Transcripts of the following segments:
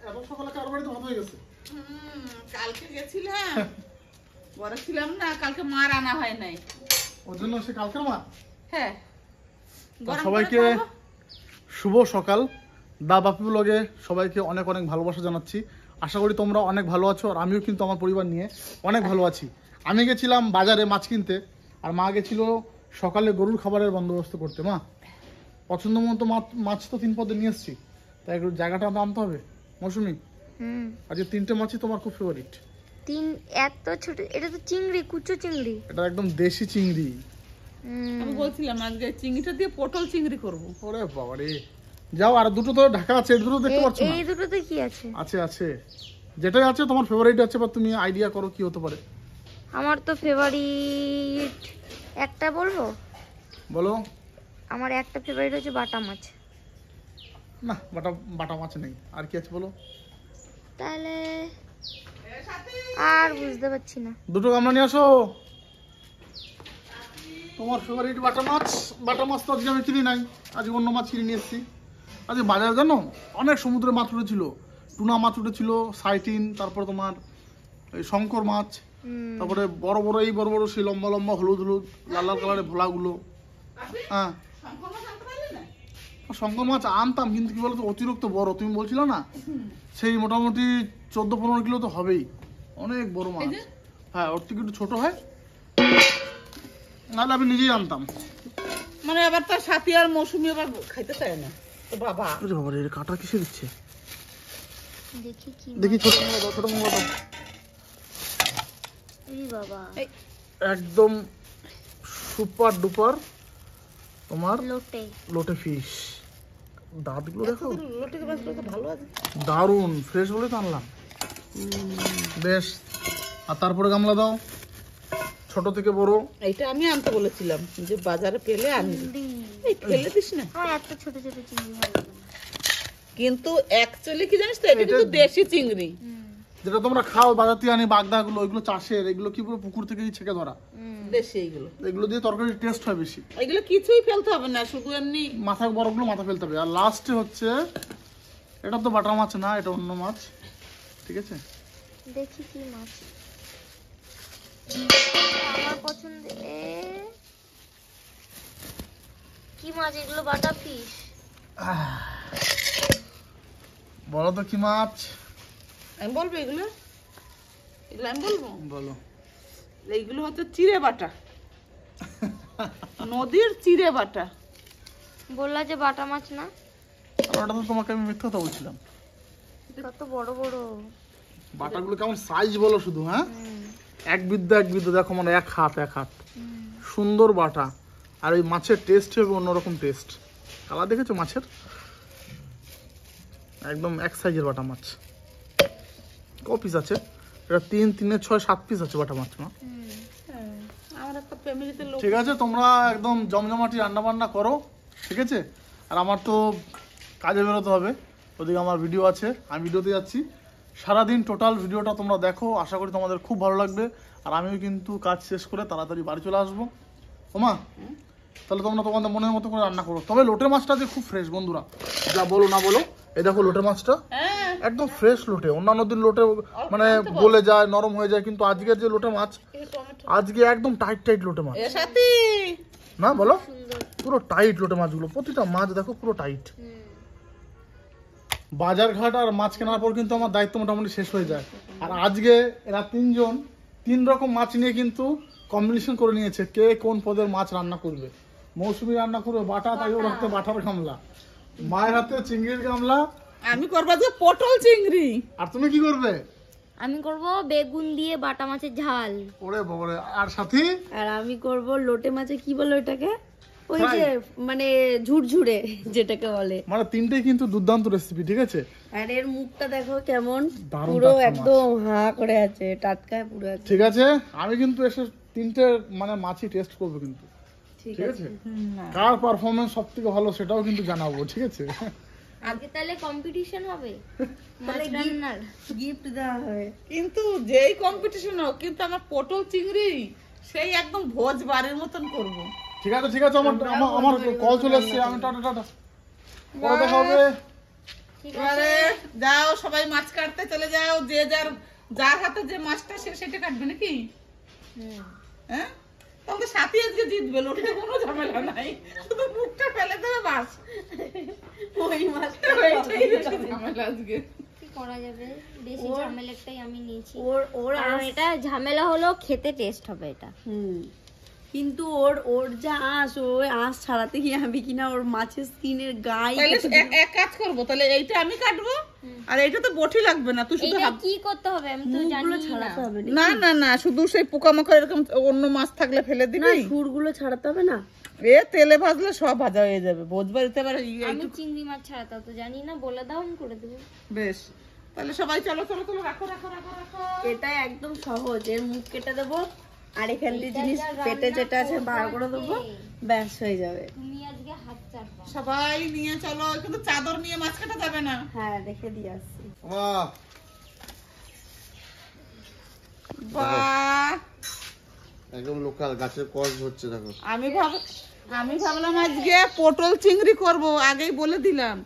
এত সকালে কার বাড়িতে ভাত হয়ে গেছে? কালকে গেছিলাম, ঘরে ছিলাম না, কালকে মার আনা হয় নাই, ওর জন্য সে কালকের মা। হ্যাঁ। সবাইকে শুভ সকাল। দা বাপি ব্লগে সবাইকে অনেক অনেক ভালোবাসা জানাচ্ছি। আশা করি তোমরা অনেক ভালো আছো, আর আমিও কিন্তু আমার পরিবার নিয়ে অনেক ভালো আছি। আমি গেছিলাম বাজারে মাছ কিনতে, আর মা গেছিল সকালে গরুর খাবারের বন্দোবস্ত করতে। মা পছন্দ মতো মাছ তো 3 পদে নিয়ে এসেছি, তাই একটু জায়গাটা আনতে হবে। মৌসুমি, আজকে 3টে মাছই তোমার খুব ফেভারিট। এত ছোট, এটা তো চিংড়ি, কুচো চিংড়ি, এটা একদম দেশি চিংড়ি। আমি বলছিলাম আজকে চিংড়িটা দিয়ে পটল চিংড়ি করব। ওরে বাবা রে, যাও। আর দুটো তো ঢাকা আছে, এই দুটো দেখতে পাচ্ছ না? এই দুটোতে কি আছে? আছে আছে, যেটাই আছে তোমার ফেভারিট আছে, বা তুমি আইডিয়া করো কি হতে পারে। আমার তো ফেভারিট একটা বলবো। বলো। আমার একটা ফেভারিট হচ্ছে বাটা মাছ। না, বাটা মাছ নেই, আর কি আছে বলো। তাহলে আর বুঝতে পারছি না। দুটো গামলা নিয়ে আসো। তোমার ফেভারিট বাটা মাছ তো আজকে আমি কিনি নাই, আজকে অন্য মাছ কিনে নিয়ে এসেছি। আজকে বাজারে জানো অনেক সমুদ্রের মাছ উঠেছিল, টুনা মাছ উঠেছিল, সাইটিন, তারপর তোমার এই শঙ্কর মাছ, তারপরে বড় বড় সেই লম্বা লম্বা হলুদ লাল কালারের ভোলাগুলো। হ্যাঁ, শঙ্কর মাছ আনতাম, কিন্তু কি বলতো অতিরিক্ত বড়, তুমি বলছিল না, সেই মোটামুটি 14-15 কিলো তো হবেই, অনেক বড় মাছ। হ্যাঁ, ওর থেকে একটু ছোট হয়, নাহলে আমি নিজেই আনতাম। মানে আবার তার সাথী আর মৌসুমি আবার খাইতে চায় না তো বাবা। আরে বাবা রে, কাটা কিসে দিচ্ছে? দেখি ছোট মোঙ্গা দাও। এই বাবা, একদম সুপার ডুপার তোমার লোটে ফিশ। দাঁতগুলো দেখো, ভালো আছে, দারুন ফ্রেশ বলে তো আনলাম। বেশ। আর তারপরে গামলা দাও, ছোট থেকে বড়। এইটা আমি আনতে বলেছিলাম যে বাজারে পেলে আনবি, এই ফেলে দিস না। আমার এত ছোট ছোট চিংড়ি ভালো লাগে না, কিন্তু অ্যাকচুয়ালি কি জানিস তো, এটা কিন্তু দেশি চিংড়ি, যেটা তোমরা খাও বাজার থেকে আনি বাগদাগুলো, ওইগুলো চাষের, এগুলো কি পুরো পুকুর থেকে ছেঁকে ধরা দেশি। এগুলো দিয়ে তরকারি টেস্ট হয় বেশি। এগুলো কিছুই ফেলতে হবে না, শুধু এমনি বড়গুলো মাথা ফেলতে হবে। আর লাস্টে হচ্ছে, এটা তো বাটা মাছ না, এটা অন্য মাছ, ঠিক আছে? দেখি কি মাছ আমার পছন্দ। কি মাছ এগুলো? বাটা ফিশ। বলো তো কি মাছ? আমি বলবো এগুলো আমি বলবো। বলো। এইগুলো হচ্ছে চিড়ে বাটা, নদীর চিড়ে বাটা। বললা যে বাটা মাছ না? ওটা তো তোমাকে আমি মিথ্যা কথা বলছিলাম। কত বড় বড় বাটাগুলো, কেমন সাইজ বলো শুধু। হ্যাঁ, এক বিদ্যা দেখো, মানে এক হাত সুন্দর বাটা। আর ওই মাছের টেস্ট হবে অন্যরকম টেস্ট। কালার দেখেছো মাছের? একদম এক সাইজের বাটা মাছ। ক পিস আছে? এটা 3, 3, 6, 7 পিস আছে বাটা মাছ। না ঠিক আছে, তোমরা একদম জমজমাটি রান্না বান্না করো, ঠিক আছে? আর আমার তো কাজে বেরোতে হবে, ওদিকে আমার ভিডিও আছে, আমি ভিডিওতে যাচ্ছি। সারাদিন টোটাল ভিডিওটা তোমরা দেখো, আশা করি তোমাদের খুব ভালো লাগবে। আর আমিও কিন্তু কাজ শেষ করে তাড়াতাড়ি বাড়ি চলে আসবো। ওমা, তাহলে তোমরা তোমাদের মনের মতো করে রান্না করো। তবে লোটে মাছটা যে খুব ফ্রেশ বন্ধুরা, যা বলো না বলো, এই দেখো লোটে মাছটা একদম ফ্রেশ লোটে। অন্যান্য দিন লোটে মানে গলে যায়, নরম হয়ে যায়, কিন্তু আজকের যে লোটে মাছ, আজকে একদম টাইট লোটে মাছ। না বলো, পুরো টাইট লোটে মাছগুলো, প্রতিটা মাছ দেখো পুরো টাইট। বাজার ঘাট আর মাছ কেনার পর কিন্তু আমার দায়িত্ব মোটামুটি শেষ হয়ে যায়। আর আজকে এরা 3 জন 3 রকম মাছ নিয়ে কিন্তু কম্বিনেশন করে নিয়েছে, কে কোন পদের মাছ রান্না করবে। মৌসুমি রান্না করবে বাটা, তাই ওর হাতে বাটার গামলা, মায়ের হাতে চিংড়ির গামলা, আমি করবো যে পটল চিংড়ি। আর তুমি কি করবে? আমি করব বেগুন দিয়ে বাটা মাছের ঝাল। ওরে বাবারে। আর সাথী? আর আমি করব লোটে মাছে, কি বলে ওটাকে, ওই যে মানে ঝুরঝুরে যেটাকে বলে। মানে 3টেই কিন্তু দুর্দান্ত রেসিপি, ঠিক আছে? আর এর মুখটা দেখো কেমন, পুরো একদম হা করে আছে, টাটকা পুরো আছে। ঠিক আছে, আমি কিন্তু এসে 3টে মানে মাছই টেস্ট করবো কিন্তু, ঠিক আছে? কার পারফরম্যান্স সবথেকে ভালো সেটাও কিন্তু জানাবো, ঠিক আছে? আগে তাহলে কম্পিটিশন হবে, তাহলে গিফট দেওয়া হবে। কিন্তু যেই কম্পিটিশন হোক, কিন্তু আমার পটল চিংড়ি সেই একদম ভোজ বাড়ির মতন করবো। ঠিক আছে, আমার কল চলে এসেছে, আমি টাটা পরে দেখা হবে। এবারে যাও সবাই মাছ কাটতে চলে যাও, যে যার হাতে যে মাছটা সেটা কাটবে নাকি? হ্যাঁ, তাহলে সাথী আজকে জিতবে, লোটে কোনো ঝামেলা নাই, শুধু মুখটা ফেলে দেবে বাস। ওই মাছটা ওইটাই বেশি ঝামেলা আজকে। কি করা যাবে, বেশি ঝামেলাটাই আমি নিয়েছি। ওর কারণ এটা ঝামেলা হলো, খেতে টেস্ট হবে এটা। কিন্তু ওর যা ওই আঁশ ছাড়াতে গিয়ে আমি কিনা ওর মাছের স্কিনের গায়ে তাহলে এক কাজ করবো, তাহলে এইটা আমি কাটবো, আর এইটা তো বটি লাগবে না, তুই শুধু এটা কি করতে হবে আমি তো জানি না। ছাড়াতে হবে না না না, শুধু সেই পোকামাকড় এরকম অন্য মাছ থাকলে ফেলে না, দিবি। সুরগুলো ছাড়াতে হবে না। এ তেলে ভাজলে সব ভাজা হয়ে যাবে, বোঝবার দিতে পারে। আমি চিংড়ি মাছ ছাড়াতে তো জানি না, বলে দাও আমি করে দেবো। বেশ, তাহলে সবাই চলো চলো চলো, রাখো রাখো রাখো রাখো। এটা একদম সহজ, এর মুখ কেটে দেবো আর এখান দিয়ে জিনিস পেটে যেটা আছে বার করে দেবো, ব্যাস হয়ে যাবে। তুমি আজকে হাত চাটবা। সবাই নিয়ে চলো, কিন্তু চাদর নিয়ে মাছ কাটা যাবে না। হ্যাঁ, দেখে দিয়ে আসছি। বাহ, একদম লোকাল গাছের কস হচ্ছে দেখো। আমি ভাবলাম আজকে পটল চিংড়ি করব, আগেই বলে দিলাম,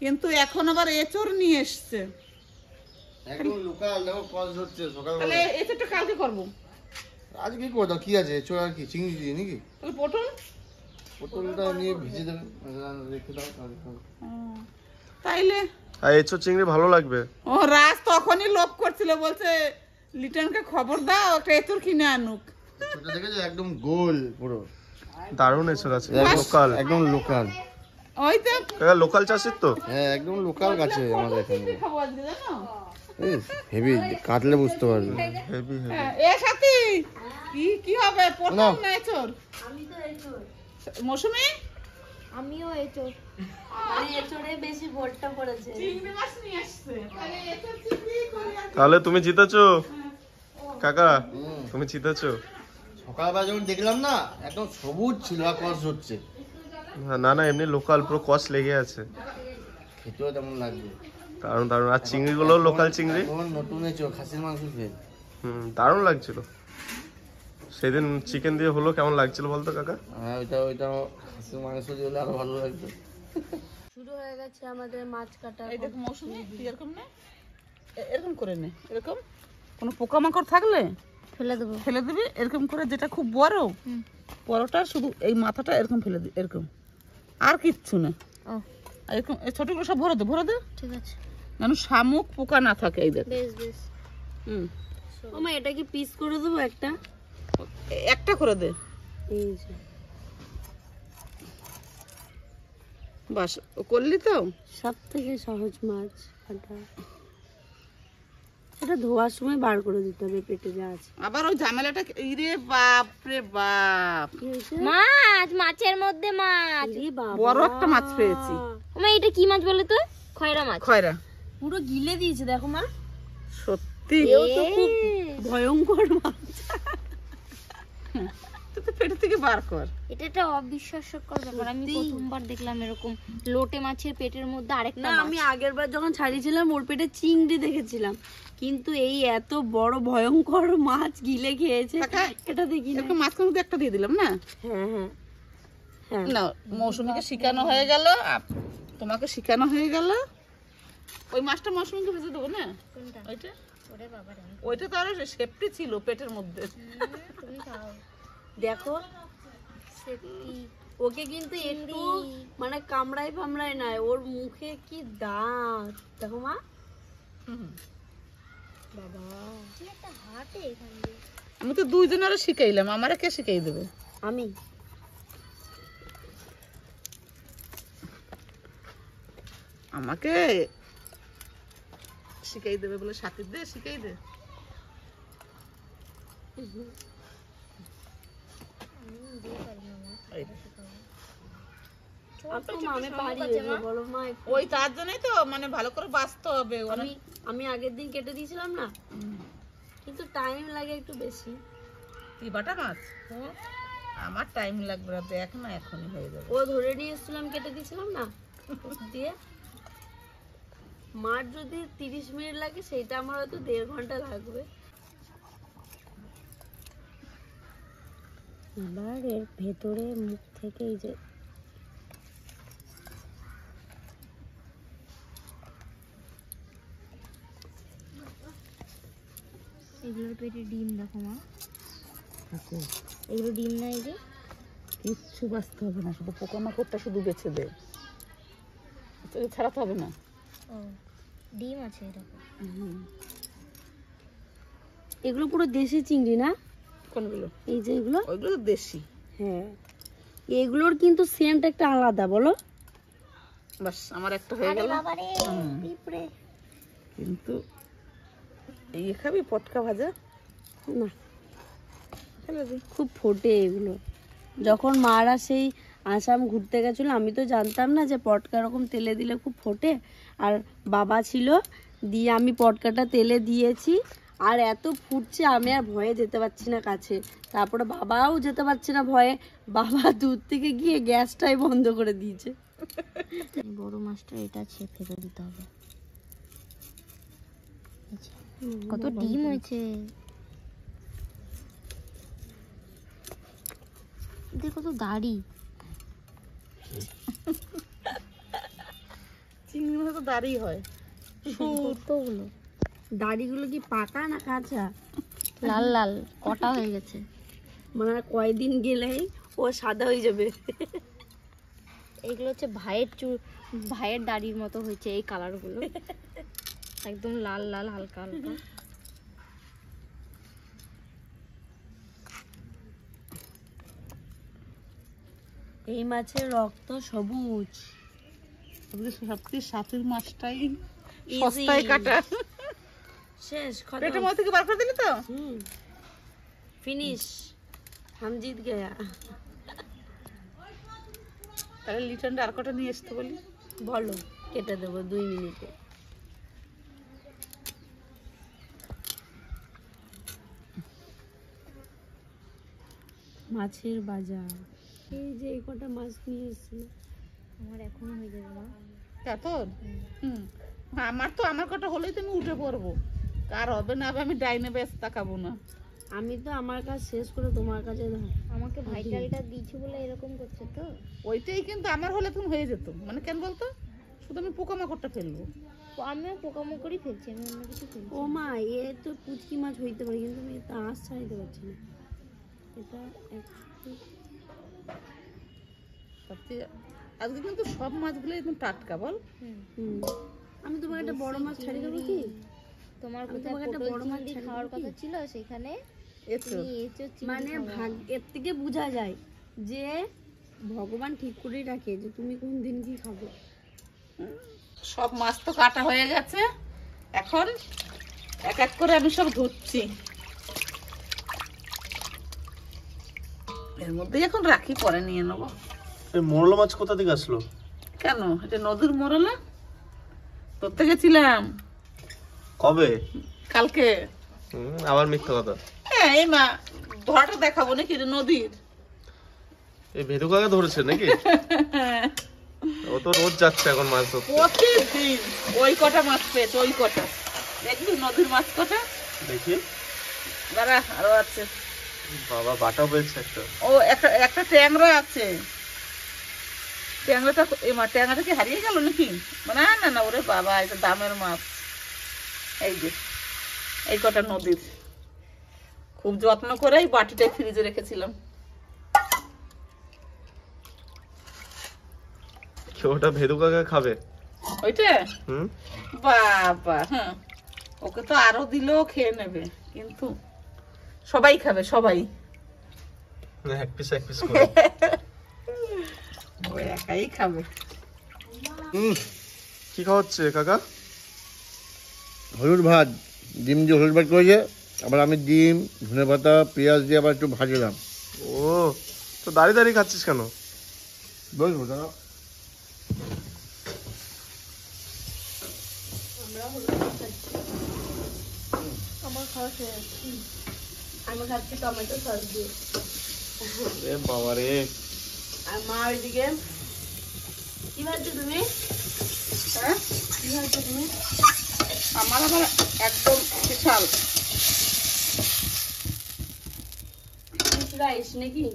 কিন্তু এখন আবার এঁচড় নিয়ে এসছে। একদম লোকাল দেখো কস হচ্ছে সকালবেলা। তাহলে এঁচড়টা কালকে করবো। আজকে কি করে দাও, কি আছে চোর আর কি চিংড়ি দিয়ে নাকি? তাহলে পটল পটলটা নিয়ে ভিজে দেবে, রেখে দাও তাহলে খাবে। তাইলে আর এঁচো চিংড়ি ভালো লাগবে। ও রাজ তখনই লোভ করছিল, বলছে লিটনকে খবর দাও একটা এঁচড় কিনে আনুক। ছোট দেখেছো একদম গোল পুরো, দারুণ এঁচো গাছে, লোকাল, একদম লোকাল। ওই তো লোকাল চাষের তো। হ্যাঁ একদম লোকাল গাছে আমাদের এখানে। চিংড়ি খাবো আজকে, জানো? হেভি, কাটলে বুঝতে পারবে। Heavy heavy. হ্যাঁ, এ সাথী কি হবে, পটল নাও। না এঁচড়? আমি তো এঁচোড়, মৌসুমী আমিও এঁচোড়। মানে এঁচোড়ে বেশি ভোটটা পড়েছে। চিংড়ি মাছ নিয়ে আসছে, তাহলে এঁচড় চিংড়ি করি আজকে। তাহলে তুমি জিতেছো কাকা, তুমি জিতেছো। সকালবেলা যখন দেখলাম না একদম সবুজ ছিল আর কস হচ্ছে, না না, এমনি লোকাল পুরো কস লেগে আছে, খেতেও তেমন লাগবে। দারুণ দারুণ। আর চিংড়িগুলো লোকাল চিংড়ি, এখন নতুন এঁচো খাসির মাংস ফেল। দারুণ লাগছিল। সেদিন চিকেন দিয়ে হলো, কেমন লাগছিল বলতো কাকা? হ্যাঁ ওইটা খাসির মাংস দিয়ে হলে আরো ভালো লাগতো। শুরু হয়ে গেছে আমাদের মাছ কাটা। এই দেখ মৌসুমী, তুই এরকম নে, এরকম করে নে, এরকম কোনো পোকামাকড় থাকলে ফেলে দিবি, এরকম করে, যেটা খুব বড়টা শুধু এই মাথাটা এরকম ফেলে দিবি, এরকম, আর কিচ্ছু না। আর এরকম এই ছোটগুলো সব ভরে দে, ঠিক আছে, যেন শামুক পোকা না থাকে। এই দেখ, বেশ বেশ। ওমা, এটা কি পিস করে দেবো একটা? একটা করে দে, এই যে বাস করলি তো। সব থেকে সহজ মাছ কাটা। এটা ধোয়ার সময় বার করে দিতে হবে পেটে যা আছে। আবার ওই ঝামেলাটা, ইরে বাপ রে বাপ, কি হয়েছে? মাছের মধ্যে মাছ। আরে বাবা, বড় একটা মাছ পেয়েছি। মা এটা কি মাছ বলে তো? খয়রা মাছ। খয়রা, পুরো গিলে দিয়েছে দেখো মা। সত্যি এও তো খুব ভয়ঙ্কর মাছ। তুই তো পেট থেকে বার কর। এটা একটা অবিশ্বাস্যকর ব্যাপার, আমি প্রথমবার দেখলাম এরকম লোটে মাছের পেটের মধ্যে আরেকটা না, মাছ। আমি আগের বার যখন ছাড়িয়েছিলাম ওর পেটে চিংড়ি দেখেছিলাম, কিন্তু এই এত বড় ভয়ঙ্কর মাছ গিলে খেয়েছে কাকা, এটা দেখি না। এরকম মাঝখানে মধ্যে একটা দিয়ে দিলাম না। হ্যাঁ হ্যাঁ হ্যাঁ, না, মৌসুমীকে শিখানো হয়ে গেল, তোমাকে শিখানো হয়ে গেল। ওই মাছটা মৌসুমীকে ভেজে দেবো না? কোনটা? ওইটা ওরে বাবা রে, ওইটা তো আরো সেফটি ছিল পেটের মধ্যে। তুমি খাও। দেখো সত্যি ওকে কিন্তু একটু মানে কামড়াই ফামড়াই নাই, ওর মুখে কি দাঁত দেখো মা। বাবা, কি একটা হাটে এখান দিয়ে। আমি তো দুইজনেরও শিখাইলাম, আমারে কে শিখাই দেবে? আমি আমাকে শিখাই দেবে বলে সাথীর দে, শিখাই দে। এই দে। আমি পারি এগুলো, বলো মা একটু। ওই তার জন্যই তো মানে ভালো করে বাঁচতে হবে। আমি আগের দিন কেটে দিয়েছিলাম না, কিন্তু টাইম লাগে একটু বেশি। কি বাটা মাছ? আমার টাইম লাগবে না, দেখ না এখনই হয়ে যাবে। ও ধরে নিয়ে এসেছিলাম, কেটে দিয়েছিলাম না দিয়ে। মার যদি 30 মিনিট লাগে, সেটা আমার হয়তো 1.5 ঘন্টা লাগবে। এবার এর ভেতরে মুখ থেকে এই যে এগুলোর পেটে ডিম দেখো মা, এগুলো ডিম না? এই যে কিচ্ছু বাঁচতে হবে না, শুধু পোকামাকড়টা শুধু বেছে দে, তোকে ছাড়াতে হবে না। ও ডিম আছে এরকম। এগুলো পুরো দেশি চিংড়ি না? কোনগুলো? এই যে এগুলো, ওইগুলো তো দেশি। হ্যাঁ এগুলোর কিন্তু সেন্ট একটা আলাদা, বলো? বাস আমার একটা হয়ে গেল। বাবারে পিঁপড়ে। কিন্তু এই খাবি পটকা ভাজা? না, ফেলে দি। খুব ফোটে এগুলো। যখন মারা সেই আসাম ঘুরতে গেছিলো, আমি তো জানতাম না যে পটকা এরকম তেলে দিলে খুব ফোটে। আর বাবা ছিল, দিয়ে আমি পটকাটা তেলে দিয়েছি, আর এত ফুটছে আমি আর ভয়ে যেতে পারছি না কাছে। তারপরে বাবাও যেতে পারছে না ভয়ে, বাবা দূর থেকে গিয়ে গ্যাসটাই বন্ধ করে দিয়েছে। এই বড় মাছটা এটা ফেলে দিতে হবে। কত ডিম হয়েছে দেখো তো, দাড়ি। চিংড়ি মাছ তো দাঁড়ি হয়। কতগুলো দাড়িগুলো কি পাকা না কাঁচা? লাল লাল কটা হয়ে গেছে। মানে আর কয়দিন গেলেই ও সাদা হয়ে যাবে। এগুলো হচ্ছে ভাইয়ের দাড়ির মতো হয়েছে এই কালারগুলো, একদম লাল লাল হালকা হালকা। এই মাছের রক্ত সবুজ। সবচেয়ে সাথের মাছটাই Easy. সস্তায় কাটা। শেষ পেটের মধ্যে থেকে বার করে দিলি তো? ফিনিশ, হাম জিত গয়া। তাহলে লিটনটা আর কটা নিয়ে আসতে বলি। বলো, কেটে দেবো 2 মিনিটে। মাছের বাজার, এই যে এই কটা মাছ নিয়ে এসেছিল। আমার এখনো হয়ে যাবে মা। তা তোর? আমার কটা হলেই তো আমি উঠে পড়বো, কার হবে না হবে আমি ডাইনে বেশ তাকাবো না। আমি তো আমার কাজ শেষ করে তোমার কাছে আমাকে ভাইটালটা দিয়েছি বলে এরকম করছে তো। ওইটাই কিন্তু আমার হলে তুমি হয়ে যেত, মানে কেন বলতো, শুধু আমি পোকামাকড়টা ফেলবো। আমিও পোকামাকড়ই ফেলছি, আমি অন্য কিছু ফেলছি ও মা, এ তো পুচকি মাছ হইতে পারে, কিন্তু আমি এটা আঁশ ছাড়াইতে পারছি না। এটা একটু সবচেয়ে আজকে কিন্তু সব মাছগুলো একদম টাটকা, বল? আমি তোমাকে একটা বড় মাছ ছাড়ি দেবো কি? তোমার আমি কোথায় তোমাকে একটা পটল বড় মাছ চিংড়ি ছাড়ি খাওয়ার দেবো কথা কি? ছিল, সেখানে এসো। তুমি এঁচোড় চিংড়ি মানে খাওয়া। এর থেকে বোঝা যায় যে ভগবান ঠিক করেই রাখে যে তুমি কোন দিন কি খাবে। সব মাছ তো কাটা হয়ে গেছে, এখন এক এক করে আমি সব ধুচ্ছি। এর মধ্যে এখন রাখি, পরে নিয়ে নেবো। এই মোরলা মাছ কোথা থেকে আসলো? কেন, এটা নদীর মোরলা, ধরতে গেছিলাম কবে? কালকে। আবার মিথ্যা কথা। হ্যাঁ, এই মা ধরাটা দেখাবো নাকি, এটা নদীর। এই ভেদু কাকা ধরেছে নাকি? ও তো রোজ যাচ্ছে এখন মাছ ধরতে। প্রতিদিন ওই কটা মাছ পেয়েছে, ওই কটা দেখবি নদীর মাছ কটা। দেখি, দাঁড়া, আরো আছে। বাবা বাটা পেয়েছে একটা। ও একটা ট্যাংরা আছে। ট্যাংরাটা ট্যাংরাটা কি হারিয়ে গেল নাকি? না না না, ওরে বাবা, এটা দামের মাছ। এই যে এই কটা নদীর, খুব যত্ন করে এই বাটিটাই ফ্রিজে রেখেছিলাম। ওটা ভেদু কাকা খাবে? ওইটা হুম, বাবা, হ্যাঁ, ওকে তো আরো দিলেও খেয়ে নেবে, কিন্তু সবাই খাবে, সবাই। এক পিস করে। ও একাই খাবে। কি খাওয়াচ্ছে কাকা? হলুদ ভাত, ডিম দিয়ে হলুদ ভাত করেছে, আবার আমি ডিম, ধনেপাতা, পেঁয়াজ দিয়ে আবার একটু ভাজলাম। ও, তো দাঁড়িয়ে দাঁড়িয়ে খাচ্ছিস কেন? বলবো দাদা, আমি খাচ্ছি টমেটো সস দিয়ে। এ বাবা রে। আর মা ওইদিকে কি ভাবছো তুমি? হ্যাঁ, কি ভাবছো তুমি? আমার আবার একদম বিশাল। ফিশ রাইস নাকি?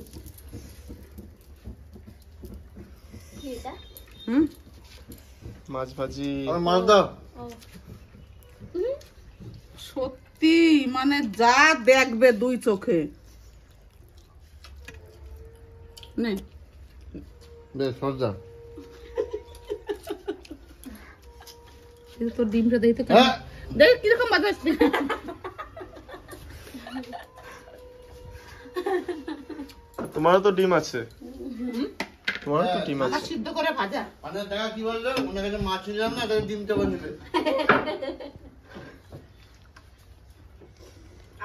কি এটা? হুম, মাছ ভাজি। আমার মাছ দাও। সত্যি সত্যি মানে যা দেখবে দুই চোখে। নে বেশ সর্দা তোর ডিমটা দেই তো, হ্যাঁ দেখ কিরকম বাজাস। তোমারও তো ডিম আছে, তোমারও তো ডিম আছে। সিদ্ধ করে ভাজা। মানে দেখা কি বললো, ওনার কাছে মাছ নিলাম না, তাহলে ডিমটা বানিয়ে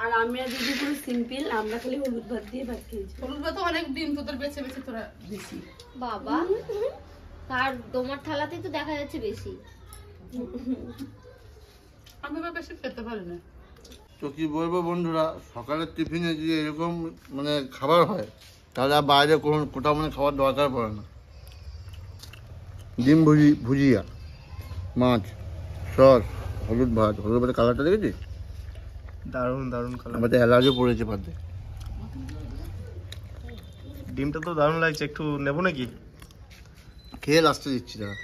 আর আমি আর দিদি পুরো সিম্পল, আমরা খালি হলুদ ভাত দিয়ে ভাত খেয়েছি। হলুদ ভাত অনেক ডিম তোদের বেছে বেছে তোরা দিছি। বাবা তার তোমার থালাতেই তো দেখা যাচ্ছে বেশি। আমি আবার বেশি খেতে পারি না। তো কি বলবো বন্ধুরা, সকালের টিফিনে যদি এরকম মানে খাবার হয় তাহলে আর বাইরে কোনো কোথাও মানে খাওয়ার দরকার পড়ে না। ডিম ভুজিয়া, মাছ, সস, হলুদ ভাতের কালারটা দেখেছি? দারুণ দারুণ কালার। আমার তো অ্যালার্জি পড়েছে পাতে। ডিমটা তো দারুণ লাগছে, একটু নেবো নাকি? খেয়ে লাস্টে দিচ্ছি দাদা।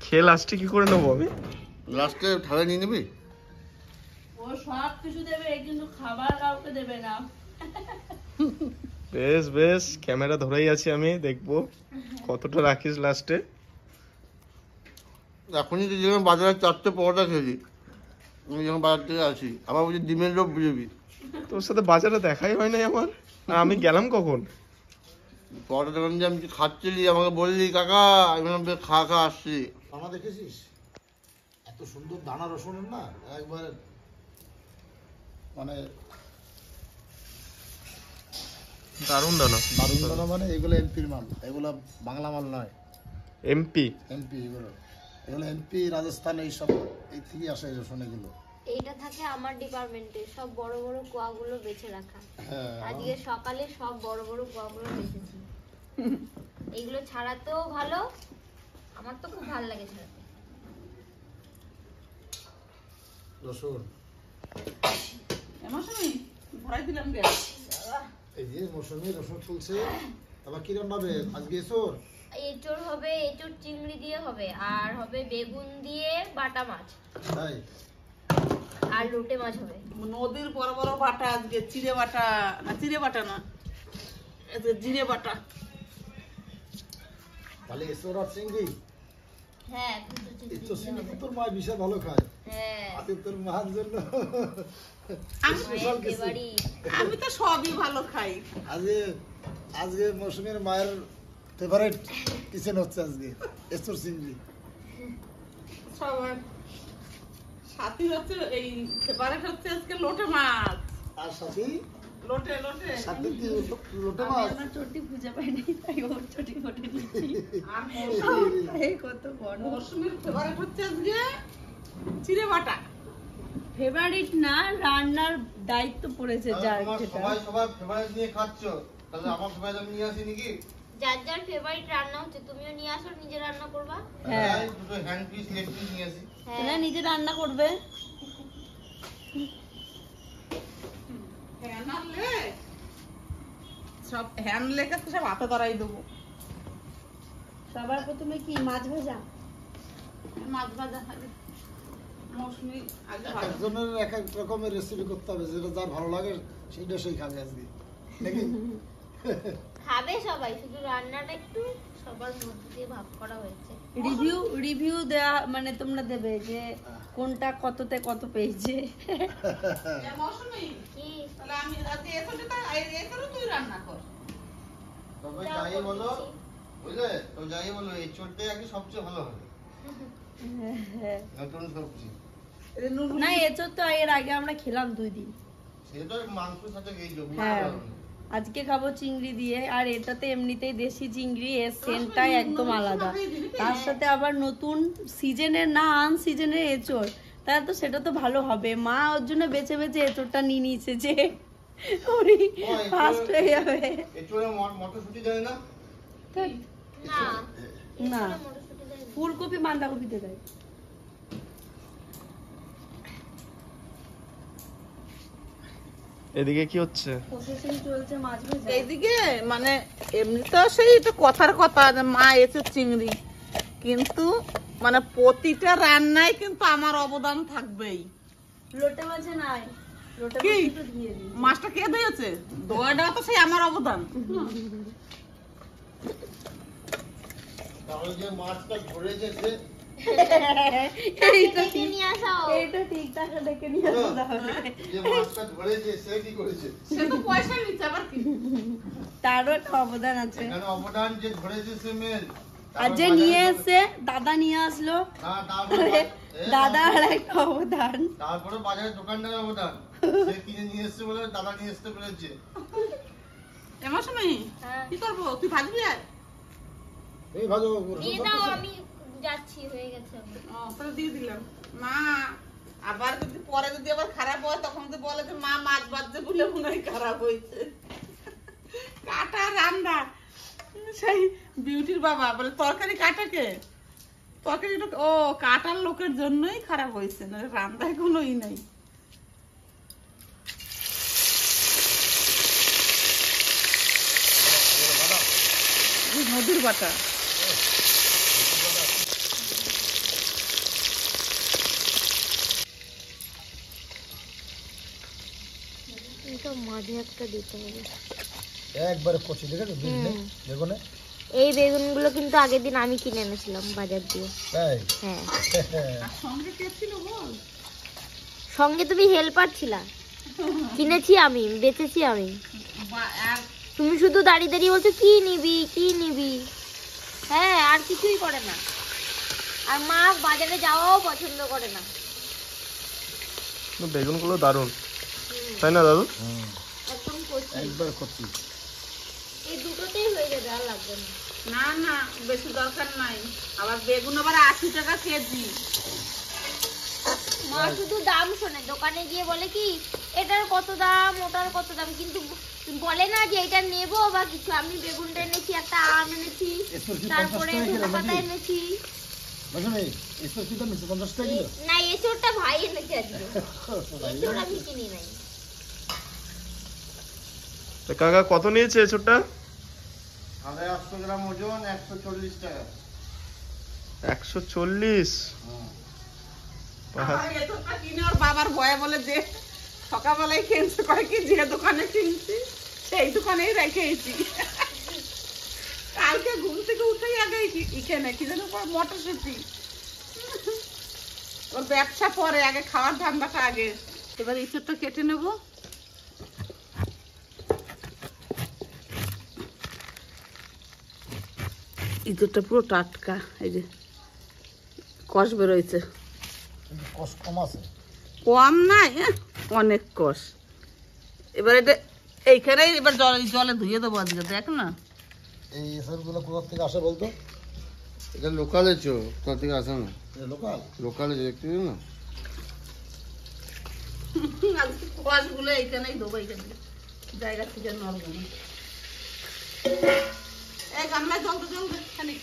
খেয়ে লাস্টে কি করে নেবো আমি? লাস্টে থালা নিয়ে নিবি? ও সব কিছু দেবে কিন্তু খাবার কাউকে দেবে না। বেশ বেশ, ক্যামেরা ধরেই আছি আমি, দেখবো কতটা রাখিস লাস্টে। এখনই তো যখন বাজারে 4টে পরোটা খেয়েছি, আমি যখন বাজার থেকে আসি আবার বলছি ডিমের লোভ বুঝবি। তোর সাথে বাজারে দেখাই হয় নাই আমার, আর আমি গেলাম কখন? পরোটা যখন যে আমি খাচ্ছিলি আমাকে বললি কাকা, আমি বললাম বেশ খা আসছি। আমার দেখেছিস এত সুন্দর দানা রসুনের না, একবারে মানে দারুণ দানা। দারুণ দানা। মানে এগুলো এমপির মাল, এগুলো বাংলা মাল নয়। এমপি? এমপি এগুলো এমপি, রাজস্থান, এইসব এই থেকে আসে এই রসুন এগুলো। এইটা থাকে আমার ডিপার্টমেন্টে, সব বড় বড় কোয়াগুলো বেছে রাখা। হ্যাঁ আজকে সকালে সব বড় বড় কোয়াগুলো বেছেছি। এগুলো ছাড়াতেও ভালো, আমার তো খুব ভালো লাগে ছাড়াতে। রসুন এমন সময় ভরাই দিলাম গ্যাস। এই যে মৌসুমি রসুন চলছে। আবার কি রান্না হবে আজকে? এসোর এঁচড় হবে, এঁচড় চিংড়ি দিয়ে হবে, আর হবে বেগুন দিয়ে বাটা মাছ, তাই? আর লোটে মাছ হবে। নদীর বড় বড় বাটা আজকে, চিড়ে বাটা না, চিড়ে বাটা না, এই যে জিরে বাটা। তাহলে এসোর আর চিংড়ি। হ্যাঁ এই তো চিংড়ি তো তোর মা বিশাল ভালো খায়। হ্যাঁ আজকে তোর মার জন্য মায়ের ফেভারিট। আমি তো সবই ভালো খাই। আজকে মৌসুমীর মায়ের ফেভারিট কিচেন হচ্ছে আজকে এসোর চিংড়ি। সবার সাথী হচ্ছে এই ফেভারিট হচ্ছে আজকে লোটে মাছ। আর সাথে লোটে লোটে সাথে কি লোটে আমি মাছ? আমার চটি খুঁজে পাইনি, তাই ওর চটি ফটে দিচ্ছি। আর এই কত বড়। মৌসুমীর ফেভারিট হচ্ছে আজকে চিড়ে বাটা। ফেভারিট না, রান্নার দায়িত্ব পড়েছে যার যেটা। সবার ফেভারিট নিয়ে খাচ্ছ, তাহলে আমার ফেভারিট আমি নিয়ে আসি নাকি? যার যার ফেভারিট রান্না হচ্ছে, তুমিও নিয়ে আসো, নিজে রান্না করবা। হ্যাঁ, দুটো হ্যান্ড পিস লেগ পিস নিয়ে আসি। হ্যাঁ এরা নিজে রান্না করবে। হ্যান্ডলে সব হ্যান্ডলে কাছে সব হাতে ধরাই দেবো। সবার প্রথমে কি মাছ ভাজা? মাছ ভাজা হবে। মৌসুমী আগে ভাজা। একজনের এক এক রকমের রেসিপি করতে হবে, যেটা যার ভালো লাগে সেইটা সেই খাবে আজকে নাকি? খাবে সবাই, শুধু রান্নাটা একটু সবার মধ্যে দিয়ে ভাগ করা হয়েছে। রিভিউ দেয়া মানে তোমরা দেবে যে কোনটা কততে কত পেয়েছে। মৌসুমী কি তাহলে আমি আজকে এসে তুই রান্না কর। তবে যাই বলো, বুঝলে, তো যাই বলো এই চোরটাই আগে সবচেয়ে ভালো হবে। নতুন সবজি না, এঁচড় তো এর আগে আমরা খেলাম 2 দিন। সেটা মাংসের সাথে গেছিল। হ্যাঁ, আজকে খাবো চিংড়ি দিয়ে, আর এটাতে এমনিতেই দেশি চিংড়ি, এর সেন্টটাই একদম আলাদা। তার সাথে আবার নতুন সিজনের না আন সিজনের এঁচড়, তাহলে তো সেটা তো ভালো হবে। মা ওর জন্য বেছে বেছে এঁচড়টা নিয়ে নিয়েছে যে ফার্স্ট হয়ে যাবে। এচুরে মটরশুঁটি দেয় না? না না, মটরশুঁটি দেয় না। ফুলকপি বাঁধাকপিতে দেয়। এদিকে কি হচ্ছে? প্রসেসিং চলছে মাছ ভাজা। এইদিকে মানে এমনি তো সেই এটা কথার কথা যে মা এসে চিংড়ি, কিন্তু মানে প্রতিটা রান্নায় কিন্তু আমার অবদান থাকবেই। লোটে মাছে নাই, কি মাছটা কে ধুয়েছে? ধোয়াটা তো সেই আমার অবদান। তাহলে যে মাছটা ধরেছে সে ডেকে নিয়ে আসো। এইটা ঠিক টাকা ডেকে নিয়ে আসো তাহলে। যে মাছটা ধরেছে সে কি করেছে? সে তো পয়সা নিচ্ছে আবার কি? তারও একটা অবদান আছে। এখানে অবদান যে ধরেছে সে মেন। আর যে নিয়ে এসছে দাদা নিয়ে আসলো, দাদা আর একটা অবদান। তারপরে বাজারে দোকানদারের অবদান, সে কিনে নিয়ে এসছে বলে দাদা নিয়ে আসতে পেরেছে। এমন সময় কি করবো? তুই ভাজবি আর? এই ভালো দিয়ে দাও, আমি যাচ্ছি, হয়ে গেছে আমার। তাহলে দিয়ে দিলাম। মা আবার যদি পরে যদি আবার খারাপ হয় তখন তো বলে যে মা মাছ বাজছে বলে মনে হয় খারাপ হয়েছে। কাটা রান্না সেই বিউটির বাবা বলে তরকারি কাটাকে, তরকারিটা ও কাটার লোকের জন্যই খারাপ হয়েছে, না রান্নায় কোনো ই নাই। নদীর বাটা এটা মাঝে একটা দিতে হবে। একবারে কচি দেখেছো বেগুনে? এই বেগুনগুলো কিন্তু আগের দিন আমি কিনে এনেছিলাম বাজার দিয়ে। তাই? হ্যাঁ, সঙ্গে কে ছিল বল? সঙ্গে তুমি হেল্পার ছিলা। কিনেছি আমি, বেচেছি আমি। আর তুমি শুধু দাঁড়িয়ে দাঁড়িয়ে বলছো কি নিবি কি নিবি। হ্যাঁ, আর কিছুই করে না। আর মা বাজারে যাওয়াও পছন্দ করে না। বেগুনগুলো দারুণ, তাই না দাদু? একদম কচি। একবার কচি। এই দুটোতেই হয়ে যাবে, আর লাগবে না। না না বেশি দরকার নাই। আবার বেগুন আবার 80 টাকা কেজি। মা শুধু দাম শোনে, দোকানে গিয়ে বলে কি এটার কত দাম ওটার কত দাম, কিন্তু বলে না যে এটা নেবো বা কিছু। আমি বেগুনটা এনেছি, একটা আম এনেছি, তারপরে ধনেপাতা এনেছি। বুঝো নেই এসব কি দাম 50 টাকা কিলো? না, এসবটা ভাই এনেছে আজকে, এসব আমি কিনি নাই। তো কাকা কত নিয়েছে এসবটা? 850 গ্রাম ওজন, 140 টাকা। 140? আমার এতটা কিনে ওর বাবার ভয়ে বলে যে সকালবেলায় কিনছে, কয় কি যে দোকানে কিনছি সেই দোকানেই রেখেছি। কালকে ঘুম থেকে উঠেই আগে এখানে কি যেন মটরশুটি। ওর ব্যবসা পরে, আগে খাওয়ার ধান্দাটা আগে। এবার ইঁচড়টা কেটে নেব। ইঁচড়টা পুরো টাটকা, এই যে কষ বেরোয়েছে। কষ্ট কম আছে। কম নাই, অনেক কষ। এবার এটা এইখানেই এবার জলে ধুয়ে দেবো আজকে, দেখ না। এই এসবগুলো কোথা থেকে আসে বলতো? এটা লোকালে চো, কোথা থেকে আসে না। লোকাল? লোকালে দেখতে না। আজকে কষগুলো এইখানেই দেবো, এইখানে জায়গা থেকে নড়বো না। এই গামলায় জল তো জল দে খালি।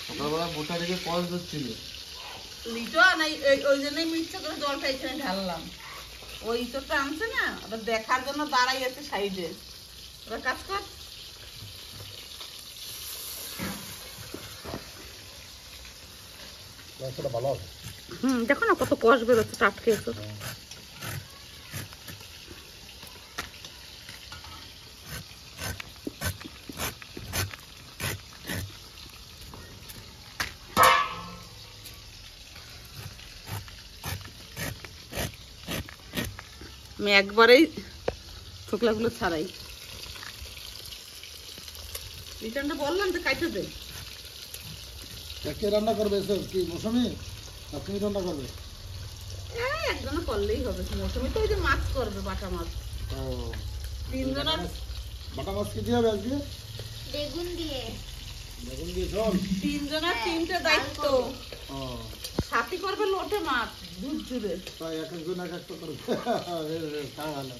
সকালবেলা বোটা থেকে কল ধরছিল। লিটো না, ওই জন্যই মিথ্যা করে জলটা এখানে ঢাললাম। ওই ইঁচড়টা আনছে না, আবার দেখার জন্য দাঁড়াই আছে সাইডে। এবার কাজ কর। মাংসটা ভালো আছে। দেখো না কত কষ বেরোচ্ছে টাটকে এসব। আমি একবারেই ছোকলাগুলো ছাড়াই। রিটার্নটা বললাম যে কাইতে দে। কে রান্না করবে এসব? কি মৌসুমি না তুমি রান্না করবে? একজনে করলেই হবে। মৌসুমি তো ওই যে মাছ করবে, বাটা মাছ। ও তিনজনের বাটা মাছ কি দিয়ে হবে আজকে? বেগুন দিয়ে। বেগুন দিয়ে ঝোল? তিনজনের তিনটে দায়িত্ব। ও সাথী করবে লোটে মাছ দুধ জুড়ে। তাই এক একজন এক একটা করবে। তা ভালো।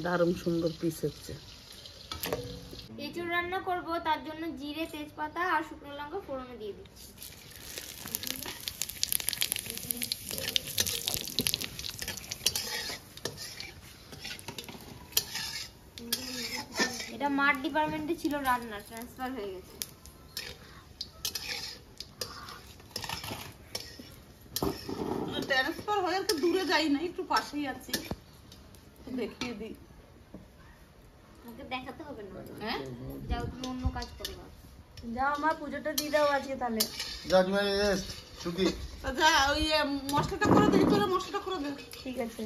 দারুণ সুন্দর পিস হচ্ছে। এঁচড় রান্না করব, তার জন্য জিরে, তেজপাতা আর শুকনো লঙ্কা ফোড়নে দিয়ে দিচ্ছি। এটা এটা মাঠ ডিপার্টমেন্টে ছিল, রান্না ট্রান্সফার হয়ে গেছে। ট্রান্সফার হয়ে তো দূরে যাই না, একটু পাশেই আছি, দেখিয়ে দিই। আমাকে দেখাতে হবে না, হ্যাঁ যাও তুমি অন্য কাজ করো। যাও আমার পুজোটা দিয়ে দাও আজকে তাহলে। যা তুমি রেস্ট ছুটি তা যা ওই মশলাটা করে দে, তোরা মশলাটা করে দে। ঠিক আছে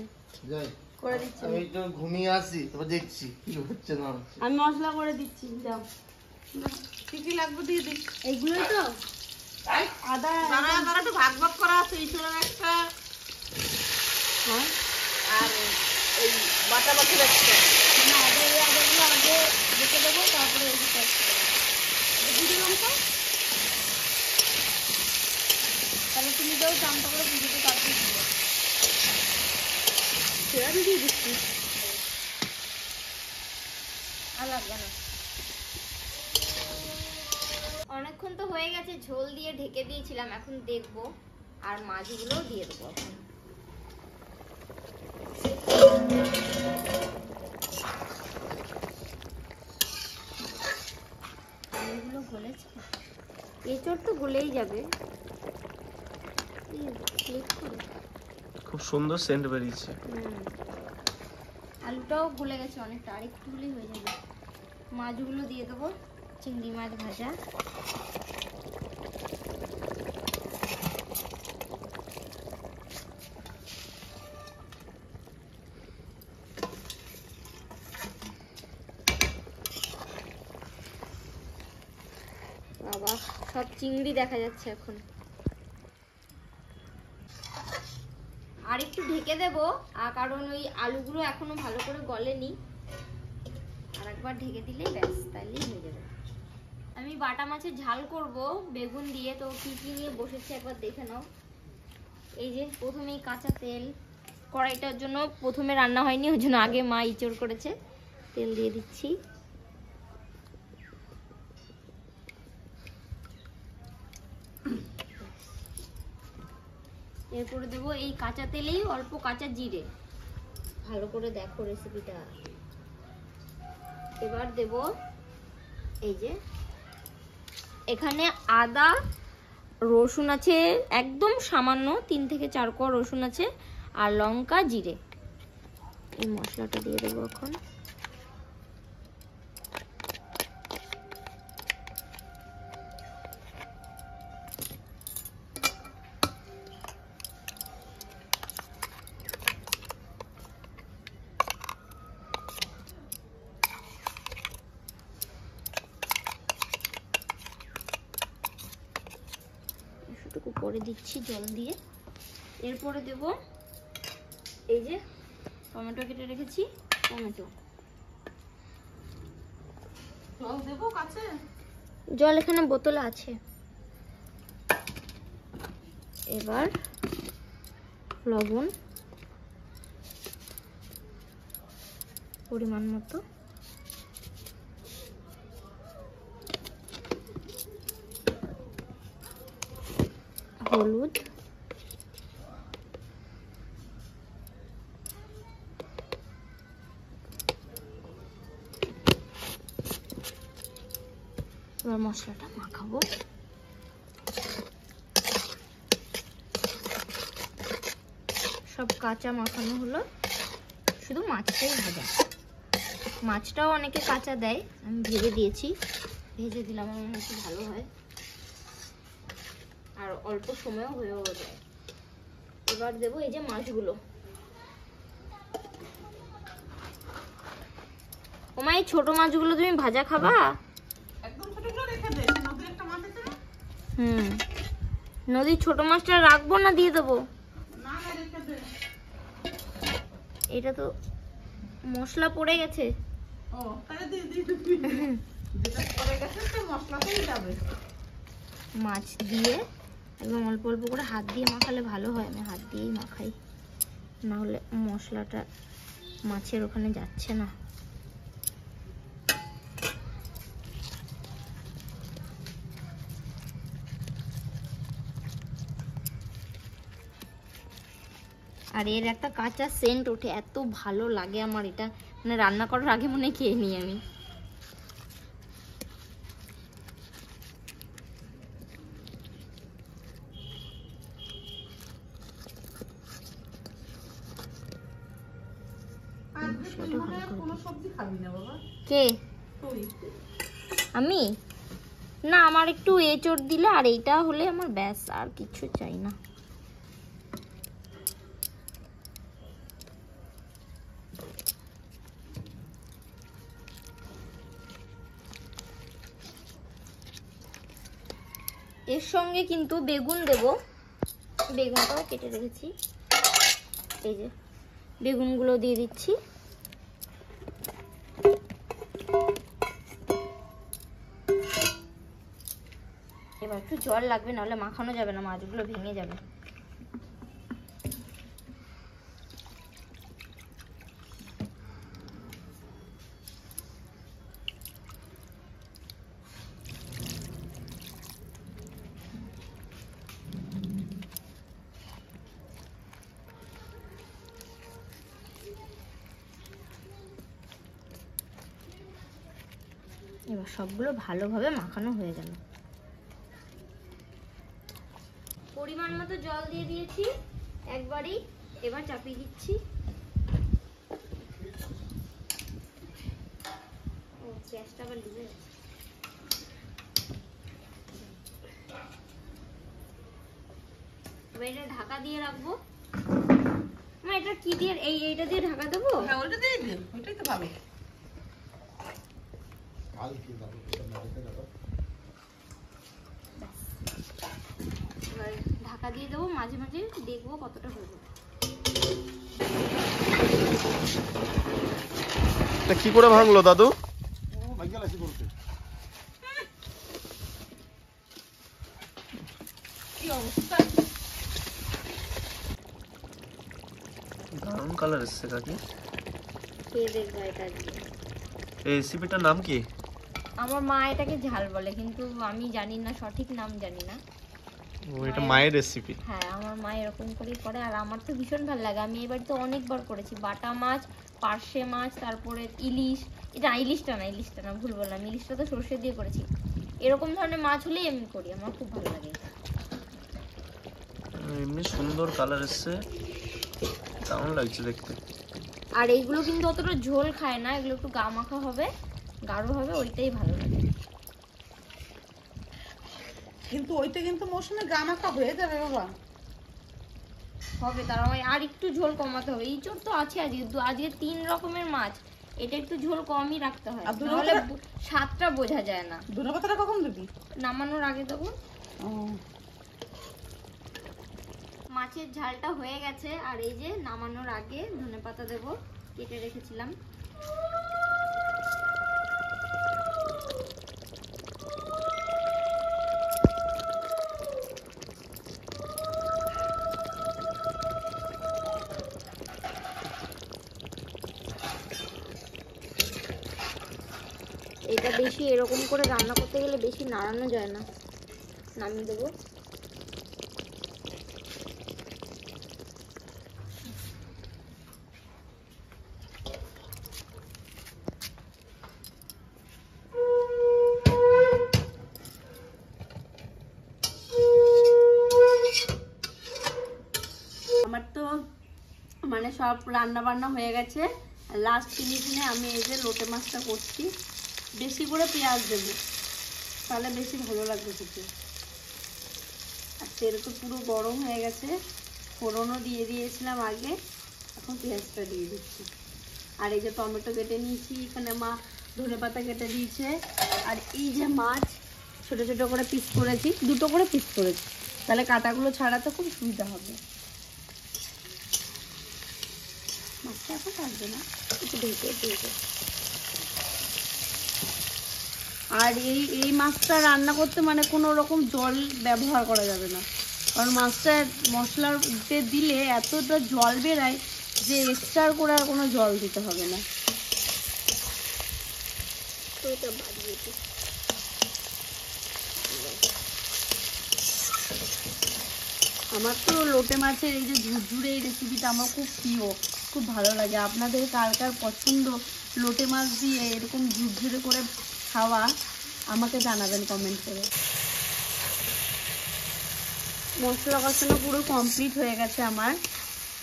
যাই করে দিচ্ছি। আমি একটু ঘুমিয়ে আসি, তারপর দেখছি কি হচ্ছে না হচ্ছে। আমি মশলা করে দিচ্ছি, যাও। কি কি লাগবে দিয়ে দিই। এইগুলোই তো আদা দাঁড়া দাঁড়া, একটু ভাগ ভাগ করা আছে, ইঁচড়ের একটা হ্যাঁ আর এই বাটা বাটির একটা। না, আদা এই আদাগুলো আগে রেখে দেবো, তারপরে এই দুটো একসাথে দেবো। জিরে লঙ্কা তাহলে তুমি যাও চামটা করে পুজোতে তাড়াতাড়ি দিও। সেরা দিয়ে দিচ্ছি। আর লাগবে না। অনেকক্ষণ তো হয়ে গেছে, ঝোল দিয়ে ঢেকে দিয়েছিলাম, এখন দেখবো। আর মাছগুলোও দিয়ে দেবো এখন। এগুলো গলেছে, এঁচড় তো গলেই যাবে। খুব সুন্দর সেন্ট বেরিয়েছে। আলুটাও গলে গেছে অনেকটা, আর একটু হলেই হয়ে যাবে। মাছগুলো দিয়ে দেবো, চিংড়ি মাছ ভাজা। বাবা, সব চিংড়ি দেখা যাচ্ছে এখন। আর একটু ঢেকে দেবো, আর কারণ ওই আলুগুলো এখনো ভালো করে গলেনি। আর একবার ঢেকে দিলেই ব্যাস, তাহলেই হয়ে যাবে। আমি বাটা মাছের ঝাল করব বেগুন দিয়ে, তো কি কি নিয়ে বসেছি একবার দেখে নাও। এই যে প্রথমেই কাঁচা তেল, কড়াইটার জন্য প্রথমে রান্না হয়নি, ওই জন্য আগে মা ইঁচড় করেছে। তেল দিয়ে দিচ্ছি। এরপরে দেবো এই কাঁচা তেলেই অল্প কাঁচা জিরে। ভালো করে দেখো রেসিপিটা। এবার দেব এই যে এখানে আদা রসুন আছে একদম সামান্য, 3 থেকে 4 কোয়া রসুন আছে, আর লঙ্কা জিরে। এই মশলাটা দিয়ে দেবো এখন। একটু পরে দিচ্ছি জল দিয়ে। এরপরে দেব এই যে টমেটো কেটে রেখেছি, টমেটো। জল দেবো কাছে? জল এখানে বোতলে আছে। এবার লবণ পরিমাণ মতো, হলুদ, এবার মশলাটা মাখাবো। সব কাঁচা মাখানো হলো, শুধু মাছটাই ভাজা। মাছটাও অনেকে কাঁচা দেয়, আমি ভেজে দিয়েছি। ভেজে দিলাম, আমার মনে হচ্ছে ভালো হয়, আর অল্প সময়ও হয়েও যায়। এবার দেবো এই যে মাছগুলো। ওমা, এই ছোট মাছগুলো তুমি ভাজা খাবা? একদম ছোটগুলো রেখে দে, নদীর একটা মাছ আছে না? নদীর ছোট মাছটা রাখবো না দিয়ে দেবো? না না, রেখে দে। এটা তো মশলা পড়ে গেছে। ও তাহলে দিয়ে দিবি, যেটা পড়ে গেছে তো মশলাতেই যাবে। মাছ দিয়ে একদম অল্প অল্প করে হাত দিয়ে মাখালে ভালো হয়। আমি হাত দিয়েই মাখাই, না হলে মশলাটা মাছের ওখানে যাচ্ছে না। আর এর একটা কাঁচা সেন্ট ওঠে, এত ভালো লাগে আমার এটা, মানে রান্না করার আগে মনে খেয়ে নিই আমি। মশলাটা ভালো করে কোনো সবজি খাবি না বাবা কে তুই আমি না আমার একটু এঁচড় দিলে আর এইটা হলে আমার ব্যাস আর কিছু চাই না এর সঙ্গে কিন্তু বেগুন দেব বেগুনটাও কেটে রেখেছি এই যে বেগুনগুলো দিয়ে দিচ্ছি এবার একটু জল লাগবে নাহলে মাখানো যাবে না মাছগুলো ভেঙে যাবে এবার সবগুলো ভালোভাবে মাখানো হয়ে গেল পরিমাণ মতো জল দিয়ে দিয়েছি একবারই এবার চাপিয়ে দিচ্ছি ও গ্যাসটা আবার লিভে গেছে এবার এটা ঢাকা দিয়ে রাখবো মা এটা কি দিয়ে এইটা দিয়ে ঢাকা দেবো হ্যাঁ ওইটা দিয়ে দে ওইটাই তো ভালো এবার ঢাকা দিয়ে দেবো মাঝে মাঝে দেখবো কতটা হয়ে এটা কি করে ভাঙলো দাদু? কি অবস্থা দারুণ কালার এসছে কাকি। কে দেখবে এটা দিয়ে এই রেসিপিটার নাম কি? আমার মা এটাকে ঝাল বলে কিন্তু আমি জানি না সঠিক নাম জানি না ও এটা মায়ের রেসিপি। হ্যাঁ আমার মা এরকম করেই করে আর আমার তো ভীষণ ভালো লাগে আমি এবার তো অনেকবার করেছি বাটা মাছ পার্শে মাছ তারপরে ইলিশ ইলিশটা না ভুল বললাম ইলিশটা তো সর্ষে দিয়ে করেছি এরকম ধরনের মাছ হলেই আমি করি আমার খুব ভালো লাগে এমনি সুন্দর কালার এসছে দারুণ লাগছে দেখতে আর এইগুলো কিন্তু অতটা ঝোল খায় না এগুলো একটু গা মাখা হবে গাঢ় হবে ওইটাই ভালো লাগে কিন্তু ওইটা কিন্তু মৌসুমে গামাখা হয়ে যাবে বাবা হবে তার আর একটু ঝোল কমাতে হবে ইঁচড় তো আছে আজকে 3 রকমের মাছ এটা একটু ঝোল কমই রাখতে হয় আর নাহলে স্বাদটা বোঝা যায় না ধনেপাতাটা কখন দিবি নামানোর আগে দেবো মাছের ঝালটা হয়ে গেছে আর এই যে নামানোর আগে ধনেপাতা দেবো কেটে রেখেছিলাম এটা বেশি এরকম করে রান্না করতে গেলে বেশি নাড়ানো যায় না নামিয়ে দেবো আমার তো মানে সব রান্না বান্না হয়ে গেছে লাস্ট ফিনিশিংয়ে আমি এই যে লোটে মাছটা করছি বেশি করে পেঁয়াজ দেবো তাহলে বেশি ভালো লাগবে খেতে আর তেল তো পুরো গরম হয়ে গেছে ফোড়নও দিয়ে দিয়েছিলাম আগে এখন পেঁয়াজটা দিয়ে দিচ্ছি আর এই যে টমেটো কেটে নিয়েছি এখানে মা ধনেপাতা কেটে দিয়েছে আর এই যে মাছ ছোট ছোট করে পিস করেছি 2 করে পিস করেছি তাহলে কাঁটাগুলো ছাড়াতে খুব সুবিধা হবে মাছটা এখন থাকবে না একটু ঢেকে আর এই মাছটা রান্না করতে মানে কোনো রকম জল ব্যবহার করা যাবে না কারণ মাছটা মশলাতে দিলে এতটা জল বেরায় যে এক্সট্রা করে আর কোনো জল দিতে হবে না আমার তো লোটে মাছের এই যে ঝুরঝুরে এই রেসিপিটা আমার খুব প্রিয় খুব ভালো লাগে আপনাদের কার কার পছন্দ লোটে মাছ দিয়ে এরকম ঝুরঝুরে করে খাওয়া আমাকে জানাবেন কমেন্ট করে মশলা কষানো পুরো কমপ্লিট হয়ে গেছে আমার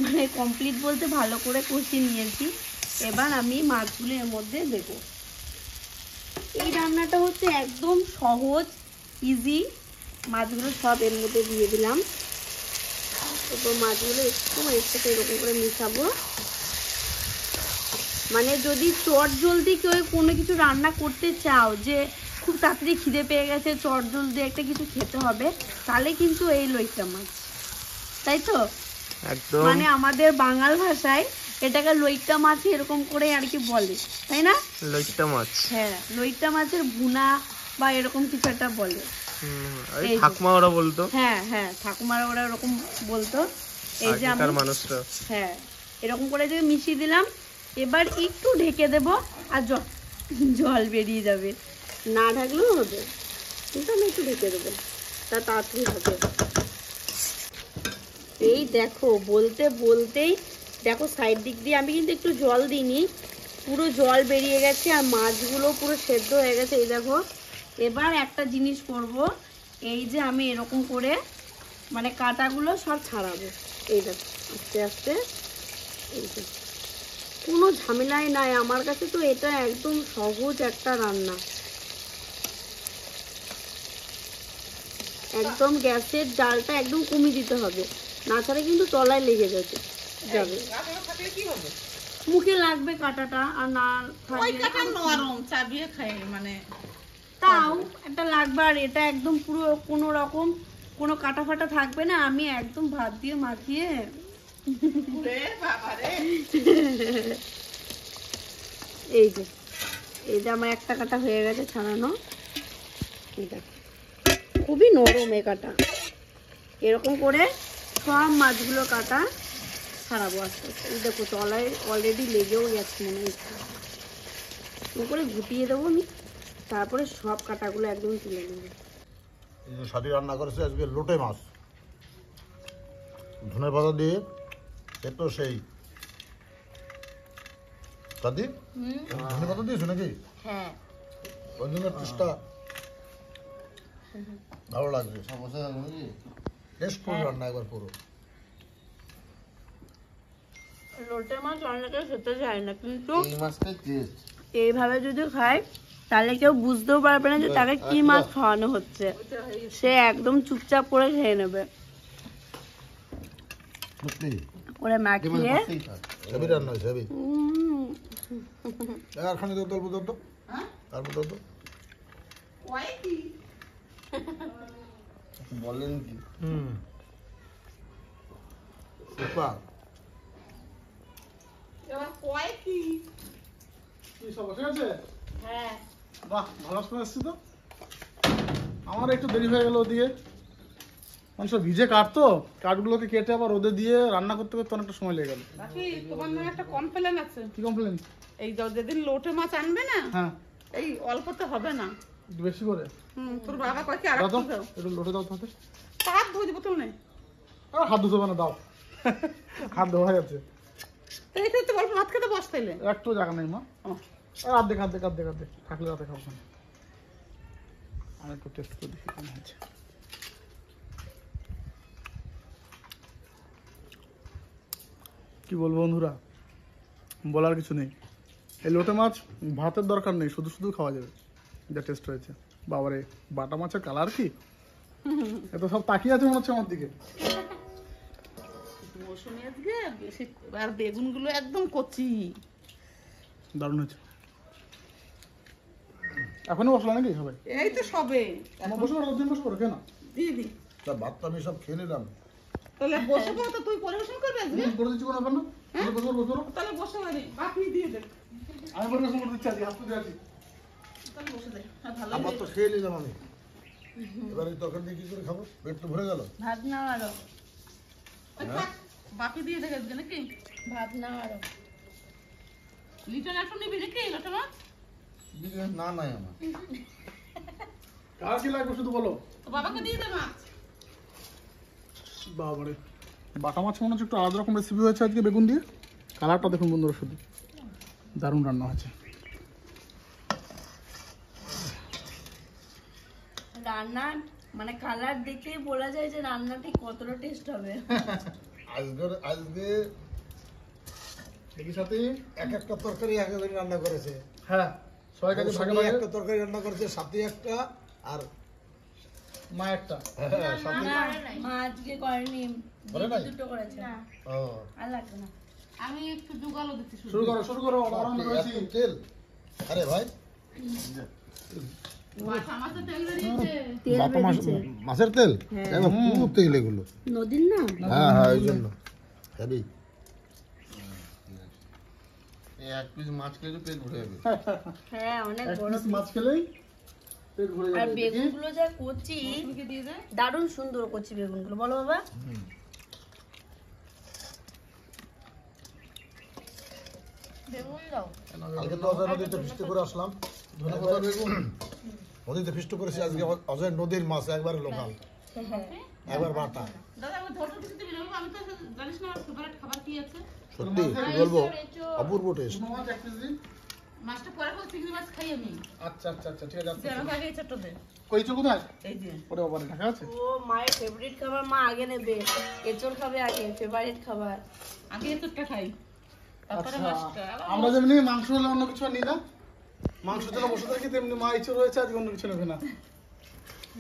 মানে কমপ্লিট বলতে ভালো করে কষিয়ে নিয়েছি এবার আমি মাছগুলো এর মধ্যে দেবো। এই রান্নাটা হচ্ছে একদম সহজ, ইজি। মাছগুলো সব এর মধ্যে দিয়ে দিলাম। এরপর মাছগুলো একটু এর সাথে এরকম করে মিশাবো। মানে যদি চট জলদি কেউ কোনো কিছু রান্না করতে চাও, যে খুব তাড়াতাড়ি খিদে পেয়ে গেছে, চট জলদি একটা কিছু খেতে হবে, তাহলে কিন্তু এই লইট্টা মাছ, তাই তো? একদম মানে আমাদের বাঙাল ভাষায় এটাকে লইট্টা মাছ এরকম করে আর কি বলে, তাই না? লইট্টা মাছ। হ্যাঁ, লইট্টা মাছের ভুনা বা এরকম কিছু একটা বলে। এই ঠাকুমা ওরা বলতো, হ্যাঁ হ্যাঁ, ঠাকুমারা ওরা ওরকম বলতো। এই যে আমি আগেকার মানুষরা। হ্যাঁ, এরকম করে যে মিশিয়ে দিলাম। এবার একটু ঢেকে দেব, আর জল বেরিয়ে যাবে, না ঢাকলেও হবে, কিন্তু আমি একটু ঢেকে দেবো, তা তাড়াতাড়ি হবে। এই দেখো, বলতে বলতেই দেখো সাইড দিক দিয়ে আমি কিন্তু একটু জল দিইনি, পুরো জল বেরিয়ে গেছে, আর মাছগুলো পুরো সেদ্ধ হয়ে গেছে। এই দেখো, এবার একটা জিনিস করব, এই যে আমি এরকম করে মানে কাঁটাগুলো সব ছাড়াবো। এই দেখো, আস্তে আস্তে। এই যে কোনো ঝামেলাই নাই, আমার কাছে তো এটা একদম সহজ একটা রান্না। একদম গ্যাসের জালটা একদম কমিয়ে দিতে হবে, না ছাড়া কিন্তু তলায় লেগে যাবে। কি হবে? মুখে লাগবে কাঁটাটা, আর না ওই থাকলে কাটা নরম, চাবিয়ে খাই মানে। তাও একটা লাগবে। আর এটা একদম পুরো কোনো রকম কোনো কাটা ফাটা থাকবে না, আমি একদম ভাত দিয়ে মাখিয়ে। এই যে আমার একটা কাটা হয়ে গেছে ছাড়ানো। এটা খুবই নরম এই কাটা। এরকম করে সব মাছগুলো কাটা ছাড়াবো আস্তে আস্তে। এই দেখো তলায় অলরেডি লেগেও গেছে মনে হচ্ছে। করে গুটিয়ে দেবো আমি, তারপরে সব কাটাগুলো একদম তুলে নেবো। এই যে সাথী রান্না করেছে আজকে লোটে মাছ, ধনে পাতা দিয়ে। এ তো সেই সাথী ধনে পাতা দিয়েছো নাকি? হ্যাঁ, ওই জন্য টেস্টটা ভালো লাগছে। টেস্ট করে রান্না একবার পুরো। লোটে মাছ অনেকে খেতে চায় না, কিন্তু এই মাছটাই টেস্ট। এইভাবে যদি খায় তাহলে কেউ বুঝতেও পারবে না যে তাকে কি মাছ খাওয়ানো হচ্ছে। সে একদম চুপচাপ করে খেয়ে নেবে, সত্যি করে মাখিয়ে। হেভি রান্না হয়েছে, হেভি। আর খানি তো অল্প তো, আর মতো তো বলেন কি? সুপার। কি সব বসে গেছে? হ্যাঁ, বাহ, ভালো করে এসছি তো। আমার একটু দেরি হয়ে গেল ওদিকে, মানে সব ভিজে কাঠ তো, কাঠগুলোকে কেটে আবার রোদে দিয়ে রান্না করতে করতে অনেকটা সময় লেগে গেল। বাকি তোমার না একটা কমপ্লেন আছে? কি কমপ্লেন? এই যেদিন লোটে মাছ আনবে না, হ্যাঁ, এই অল্পতে হবে না। একটু বেশি করে তোর বাবা কয় কি আর দাও তো, দাও, একটু লোটে দাও তাতে। হাত ধুই বোতল নেই। আর হাত ধুতে হবে না, দাও। হাত ধোয়া যাচ্ছে, তো এইটা তো অল্প ভাত খেতে বস তাইলে। একটু জায়গা নেই মা। আর অর্ধেক অর্ধেক অর্ধেক অর্ধেক থাকলে রাতে খাবো না। আমি একটু টেস্ট করে দেখি কেমন হচ্ছে। কি বলবো বন্ধুরা, বলার কিছু নেই। এই লোটে মাছ ভাতের দরকার নেই, শুধু শুধু খাওয়া যাবে, যা টেস্ট হয়েছে। বাবারে, বাটা মাছের কালার কি! এত সব তাকিয়ে আছে মনে হচ্ছে আমার দিকে। মৌসুমি আজকে বেশি, আর বেগুনগুলো একদম কচি, দারুণ হয়েছে। এখনই বসলো নাকি সবাই? এই তো সবে। বসে পড়ো, দিন বসে পড়ো, কেন? দিদি তা ভাতটা আমি সব খেয়ে নিলাম। তাহলে বসে পড়ো, তো তুই পরিবেশন করবি আজকে? করে দিচ্ছি কোনো ব্যাপার না। বসে পড়ো, বসে পড়ো। তাহলে বসে পড়ি, বাকি দিয়ে দে। আমি পরিবেশন করতে দিচ্ছি, হাত দিয়ে আছি। তাহলে বসে দে। হ্যাঁ, ভালো। আমার তো খেয়ে নিলাম আমি। এবার এই তরকারি দিয়ে কি করে খাবো? পেট তো ভরে গেল। ভাত নাও আরো, ওই থাক, বাকি দিয়ে দে আজকে নাকি? ভাত নাও আরো। লিটন একটু নিবি নাকি লোটে মাছ? না নাই আমার। কার কি লাগবে শুধু বলো। তো বাবাকে দিয়ে দে মাছ। বাবারে, বাটা মাছ মনে হচ্ছে একটু আলাদা রকম রেসিপি হয়েছে আজকে বেগুন দিয়ে। কালারটা দেখুন বন্ধুরা, শুধু দারুণ রান্না হয়েছে। রান্না মানে কালার দেখেই বলা যায় যে রান্নাটি কতটা টেস্ট হবে। আজকে দেখি সাথে এক একটা তরকারি এক একজন রান্না করেছে। হ্যাঁ সবাই কাছে ভাগে মৌসুমী ভাগে একটা তরকারি রান্না করেছে, সাথে একটা আর মা একটা সাথে মা আজকে করেনি, করে নাই? দুটো করেছে। ও আর লাগবে না। আমি একটু জোগালো দিচ্ছি শুধু। শুরু করো আরম্ভ করেছি। এত তেল, আরে ভাই আমার তেল বেরিয়েছে। তেল বাপা বেরিয়েছে মাছের তেল, একদম পুরো তেল এগুলো। নদীর না। হ্যাঁ হ্যাঁ এই জন্য হেভি। এই এক পিস মাছ খেলে পেট ভরে যাবে। হ্যাঁ অনেক এক বড় পিস মাছ খেলেই পেট ভরে আর যাবে। বেগুনগুলো যা কচি, তুমি দিয়ে দে। দারুণ সুন্দর কচি বেগুনগুলো, বলো বাবা। বেগুন দাও। কালকে তো অজয় নদীতে ফিস্ট করে আসলাম, ধন্যবাদ বেগুন। নদীতে ফিস্ট করেছি, আজকে অজয় নদীর মাছ একবারে লোকাল, একবার বাটা। দাদা আমি ঝোলটা কিছু দিবি না বাবা, আমি তো জানিস না আমার ফেভারিট খাবার কি আছে। সত্যি কি বলবো, অপূর্ব টেস্ট। কোনো মাছ এক পিস দিন। মাছটা পরে খাবো, চিংড়ি মাছ খাই আমি। আচ্ছা ঠিক আছে যে আমাকে আগে এই ছোট্ট দে। কই চো কোথায়? এই যে ওরে বাবা ঢাকা আছে। ও মায়ের ফেভারিট খাবার মা আগে নেবে, এঁচড় খাবে আগে, ফেভারিট খাবার। আগে এই ছোট্টটা খাই, তারপরে মাছটা। আমরা যেমনি মাংস হলে অন্য কিছু আর নিই না, মাংস যেন বসে থাকি তেমনি মা ইচ্ছে রয়েছে আজকে অন্য কিছু নেবে না।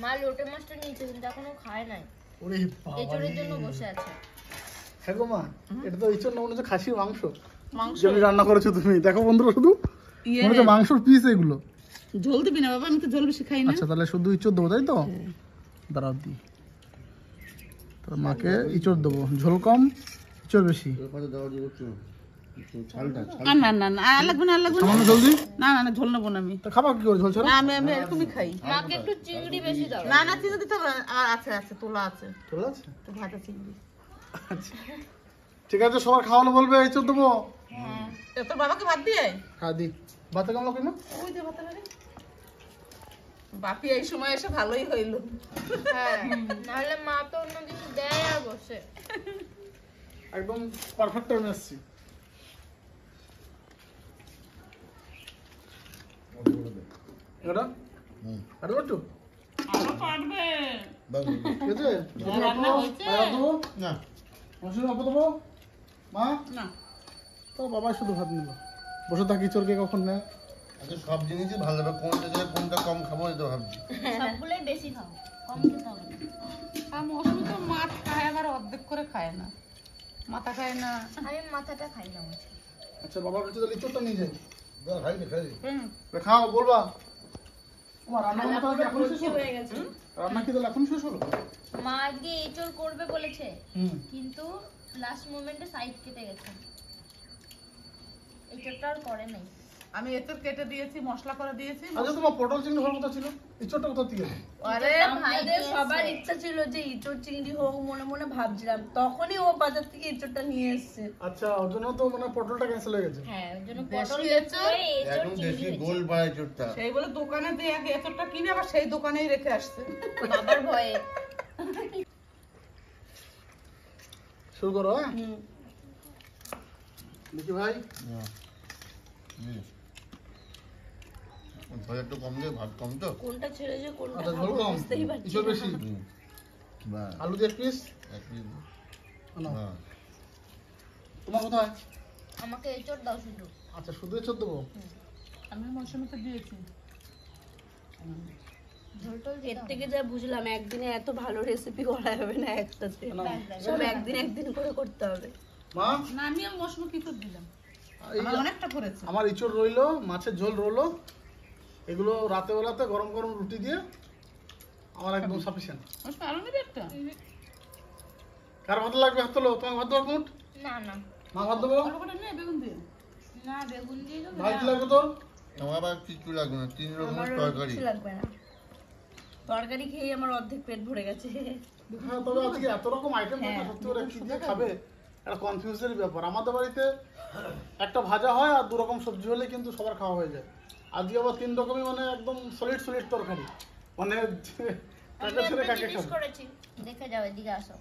মা লোটে মাছটা নিয়েছে কিন্তু এখনো খায় নাই, ওরে বাবা এঁচড়ের জন্য বসে আছে। হ্যাঁ গো মা, এটা তো ইচ্ছে না, মনে হচ্ছে খাসির মাংস মাংস যেমনি রান্না করেছো তুমি। দেখো বন্ধুরা শুধু মনে হচ্ছে মাংসর পিস এগুলো। ঝোল দিবি না বাবা, আমি তো ঝোল বেশি খাই না। আচ্ছা তাহলে শুধু ইঁচড় দেবো তাই তো? দাঁড়াও দি, তাহলে মাকে ইঁচড় দেবো, ঝোল কম ইঁচড় বেশি। ওখানে দেওয়া যাবে একটু ছালটা না আর লাগবে না, আর লাগবে না। সামান্য জলদি না ঝোল নেবো না আমি। তো খাবার কি করে ঝোল ছাড়া? না আমি এরকমই খাই। মাকে একটু চিংড়ি বেশি দাও। না চিংড়ি দিতে হবে, আছে তোলা আছে, চলে আছে। তো ভাজা চিংড়ি। ঠিক আছে সবার খাওয়ানো বলবে, ইঁচড় দেবো। তো তোর বাবাকে ভাত দিয়ে আয়। হ্যাঁ দি, ভাতে কেমন লাগবে না? ওই যে ভাত বাড়ি। বাপি এই সময় এসে ভালোই হইলো। হ্যাঁ নাহলে মা তো অন্য কিছু দেয় আর বসে। একদম পারফেক্ট টাইমে আসছি। এটা আর একটু আরো পারবে। ঠিক আছে? রান্না হয়েছে? ভাত দেবো, না মশলা অল্প দেবো। মা না তো বাবা শুধু ভাত নিল, বসে থাকি ইঁচড়কে কখন নেয়। আচ্ছা সব জিনিসই ভালো হবে, কোনটা থেকে কোনটা কম খাবো এটা ভাবছি। সবগুলোই বেশি খাও, কম খেতে হবে না। আর মৌসুমি তো মাছ খায়, আবার অর্ধেক করে খায় না, মাথা খায় না। আমি মাথাটা খাই না মাছ। আচ্ছা বাবার কাছে তাহলে ইঁচড়টা নিয়ে যাই। খাইনি খাও বলবা। তোমার রান্না বান্না এখন শেষ হলো? হয়ে গেছে। রান্না কি তাহলে এখন শেষ হলো? মা আজকে এঁচড় করবে বলেছে, হুম কিন্তু লাস্ট মোমেন্টে সাইড কেটে গেছে, এঁচড়টা আর করে নাই। আমি এতর কেটে দিয়েছি, মশলা করে দিয়েছি। আচ্ছা তোমার পটল চিংড়ি হওয়ার কথা ছিল, ইঁচড়টা কোথা থেকে? আরে আমাদের সবার ইচ্ছা ছিল যে ইঁচড় চিংড়ি হোক, মনে মনে ভাবছিলাম, তখনই ও বাজার থেকে ইঁচড়টা নিয়ে এসছে। আচ্ছা ওর জন্য তো মানে পটলটা ক্যান্সেল হয়ে গেছে। হ্যাঁ ওর জন্য দেশি পটল এঁচড়, এঁচড় এখন চিংড়ি দেশি হয়েছে। গোল পায় চোরটা। সেই বলে দোকানে দিয়ে আগে এতটা কিনে আবার সেই দোকানেই রেখে আসছে। বাবার ভয়ে। শুরু করো। হ্যাঁ দেখি ভাই, ঝোল একটু কম দিয়ে, ভাত কম তো। কোনটা ছেড়ে যে কোনটা আচ্ছা ঝোল খাবো কম বুঝতেই পারছি ইঁচড় না। বেশি। বা আলু দিয়ে এক পিস। এক পিস নাও। হ্যাঁ তোমার কোথায়? আমাকে এঁচড় দাও শুধু। আচ্ছা শুধু ইঁচড় দেবো। আমি মৌসুমিতে দিয়েছি। ঝোল টোল এর থেকে যা বুঝলাম, একদিনে এত ভালো রেসিপি করা যাবে না একসাথে, সব একদিন করে করতে হবে। মা না আমি মৌসুমি কি করে দিলাম, এই আমার অনেকটা করেছে। আমার ইঁচড় রইলো, মাছের ঝোল রইলো, এগুলো রাতে বেলাতে গরম গরম রুটি দিয়ে আমার একদম সাফিসিয়েন্ট। মৌসুমি আলু নিবি একটা? কার ভাত লাগবে হাত তোলো, তোমার ভাত দেবো কোট? না না মা ভাত দেবো? আলু কটা নে বেগুন দিয়ে। না বেগুন দিয়ে তো ভাই কি লাগবে তোর? আমার আবার কিছু লাগবে না, 3 রকমের আমারও তরকারি। কিছু লাগবে না, তরকারি খেয়ে আমার অর্ধেক পেট ভরে গেছে। হ্যাঁ তবে আজকে এত রকম আইটেম থাকে, সত্যি ওরা কি দিয়ে খাবে, একটা কনফিউজের ব্যাপার। আমাদের বাড়িতে একটা ভাজা হয় আর 2 রকম সবজি হলে কিন্তু সবার খাওয়া হয়ে যায়। আজকে আবার 3 রকমই, মানে একদম সলিড তরকারি, মানে কাকে ছেড়ে কাকে জিনিস খাবে। করেছি, দেখে যাও এদিকে আসো।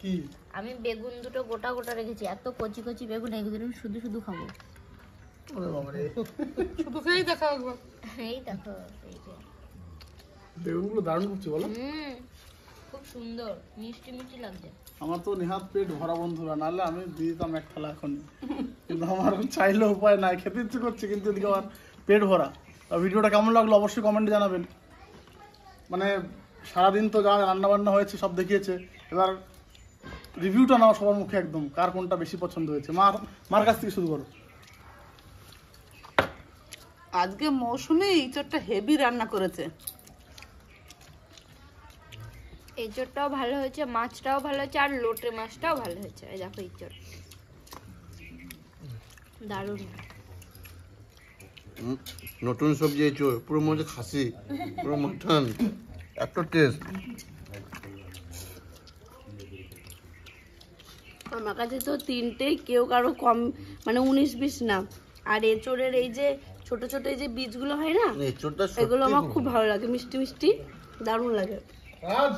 কি আমি বেগুন দুটো গোটা গোটা রেখেছি, এত কচি কচি বেগুন, এগুলো শুধু শুধু খাবো। ওরে বাবা রে, শুধু খেয়েই দেখা একবার। এই দেখো এই যে। বেগুনগুলো দারুণ করছি বলো। খুব সুন্দর, মিষ্টি মিষ্টি লাগছে। আমার তো নেহাত পেট ভরা বন্ধুরা, নাহলে আমি দিয়ে দিতাম এক থালা এখনই, কিন্তু আমার চাইলে উপায় নাই, খেতে ইচ্ছে করছে কিন্তু এদিকে আমার পেট ভরা। আর ভিডিওটা কেমন লাগলো অবশ্যই কমেন্টে জানাবেন। মানে সারাদিন তো যা রান্নাবান্না হয়েছে সব দেখিয়েছে, এবার রিভিউটা নাও সবার মুখে একদম, কার কোনটা বেশি পছন্দ হয়েছে। মার কাছ থেকে শুরু করো। আজকে মৌসুমি ইঁচড়টা হেভি রান্না করেছে। এঁচড়টাও ভালো হয়েছে, মাছটাও ভালো হয়েছে, আর লোটে মাছটাও ভালো হয়েছে। এই দেখো এঁচড় দারুণ। নতুন সবজি এই চোর, পুরো মধ্যে খাসি, পুরো মটন, এত টেস্ট। আমার কাছে তো তিনটেই কেউ কারো কম, মানে 19-20 না। আর এঁচড়ের এই যে ছোট ছোট এই যে বীজগুলো হয় না, এঁচোড়টা এগুলো আমার খুব ভালো লাগে, মিষ্টি মিষ্টি দারুণ লাগে। রাজ,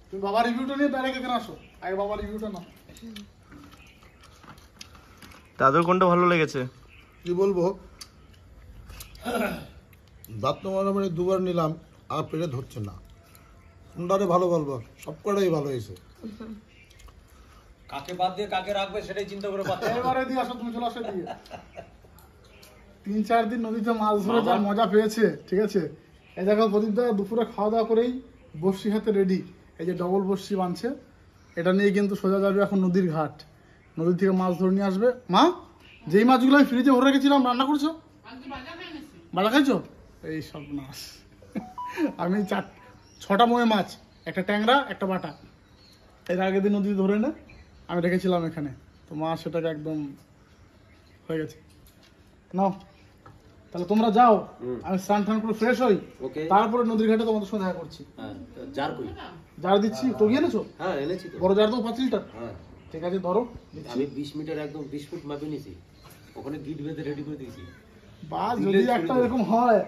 তুমি বাবার রিভিউটা নিয়ে ডাইরেক্ট এখানে আসো, আগে বাবার রিভিউটা নাও। দাদুর কোনটা ভালো লেগেছে? কি বলবো, দাঁত মানে 2বার নিলাম আর পেটে ধরছে না। কোনটারে ভালো বলবো, সব কটাই ভালো হয়েছে। কাকে বাদ দিয়ে কাকে রাখবে সেটাই চিন্তা করে পাচ্ছে। এবারে দিয়ে আসো, তুমি চলে আসো দিয়ে। 3-4 দিন নদীতে মাছ ধরে যা মজা পেয়েছে, ঠিক আছে। এই দেখো প্রদীপ দা দুপুরে খাওয়া দাওয়া করেই বড়শি হাতে রেডি, এই যে ডবল বড়শি বানছে, এটা নিয়ে কিন্তু সোজা যাবে এখন নদীর ঘাট, নদী থেকে মাছ ধরে নিয়ে আসবে। মা, যেই মাছগুলো আমি ফ্রিজে ভরে রেখেছিলাম রান্না করছো, বাজা খাইছো? এই সব মাছ আমি 6টা মোয়ে মাছ, একটা ট্যাংরা, একটা বাটা, এর আগের দিন নদীতে ধরে না আমি রেখেছিলাম এখানে, তো মা সেটাকে একদম হয়ে গেছে। নাও তাহলে তোমরা যাও, আমি স্নান টান করে ফ্রেশ হই, তারপরে নদীর ঘাটে তোমাদের সঙ্গে দেখা করছি। জার দিচ্ছি, তো গিয়ে এনেছো? হ্যাঁ এনেছি তো। বড় জার তো 5 লিটার। হ্যাঁ ঠিক আছে ধরো, দিচ্ছি। আমি 20 মিটার একদম 20 ফুট মাপে নিয়েছি, ওখানে গিট বেঁধে রেডি করে দিয়েছি। বা যদি একটা এরকম হয়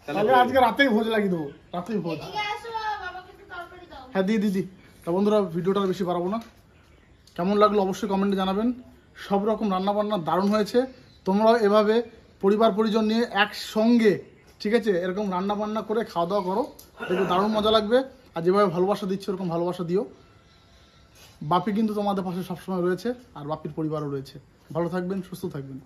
তাহলে আজকে রাতেই ভোজ লাগিয়ে দেবো, রাতেই ভোজ। হ্যাঁ দিদি। তা বন্ধুরা ভিডিওটা বেশি বাড়াবো না, কেমন লাগলো অবশ্যই কমেন্টে জানাবেন। সব রকম রান্নাবান্না দারুণ হয়েছে, তোমরাও এভাবে পরিবার পরিজন নিয়ে একসঙ্গে, ঠিক আছে, এরকম রান্নাবান্না করে খাওয়া দাওয়া করো, দেখবে দারুণ মজা লাগবে। আর যেভাবে ভালোবাসা দিচ্ছ এরকম ভালোবাসা দিও। বাপি কিন্তু তোমাদের পাশে সবসময় রয়েছে, আর বাপির পরিবারও রয়েছে। ভালো থাকবেন, সুস্থ থাকবেন।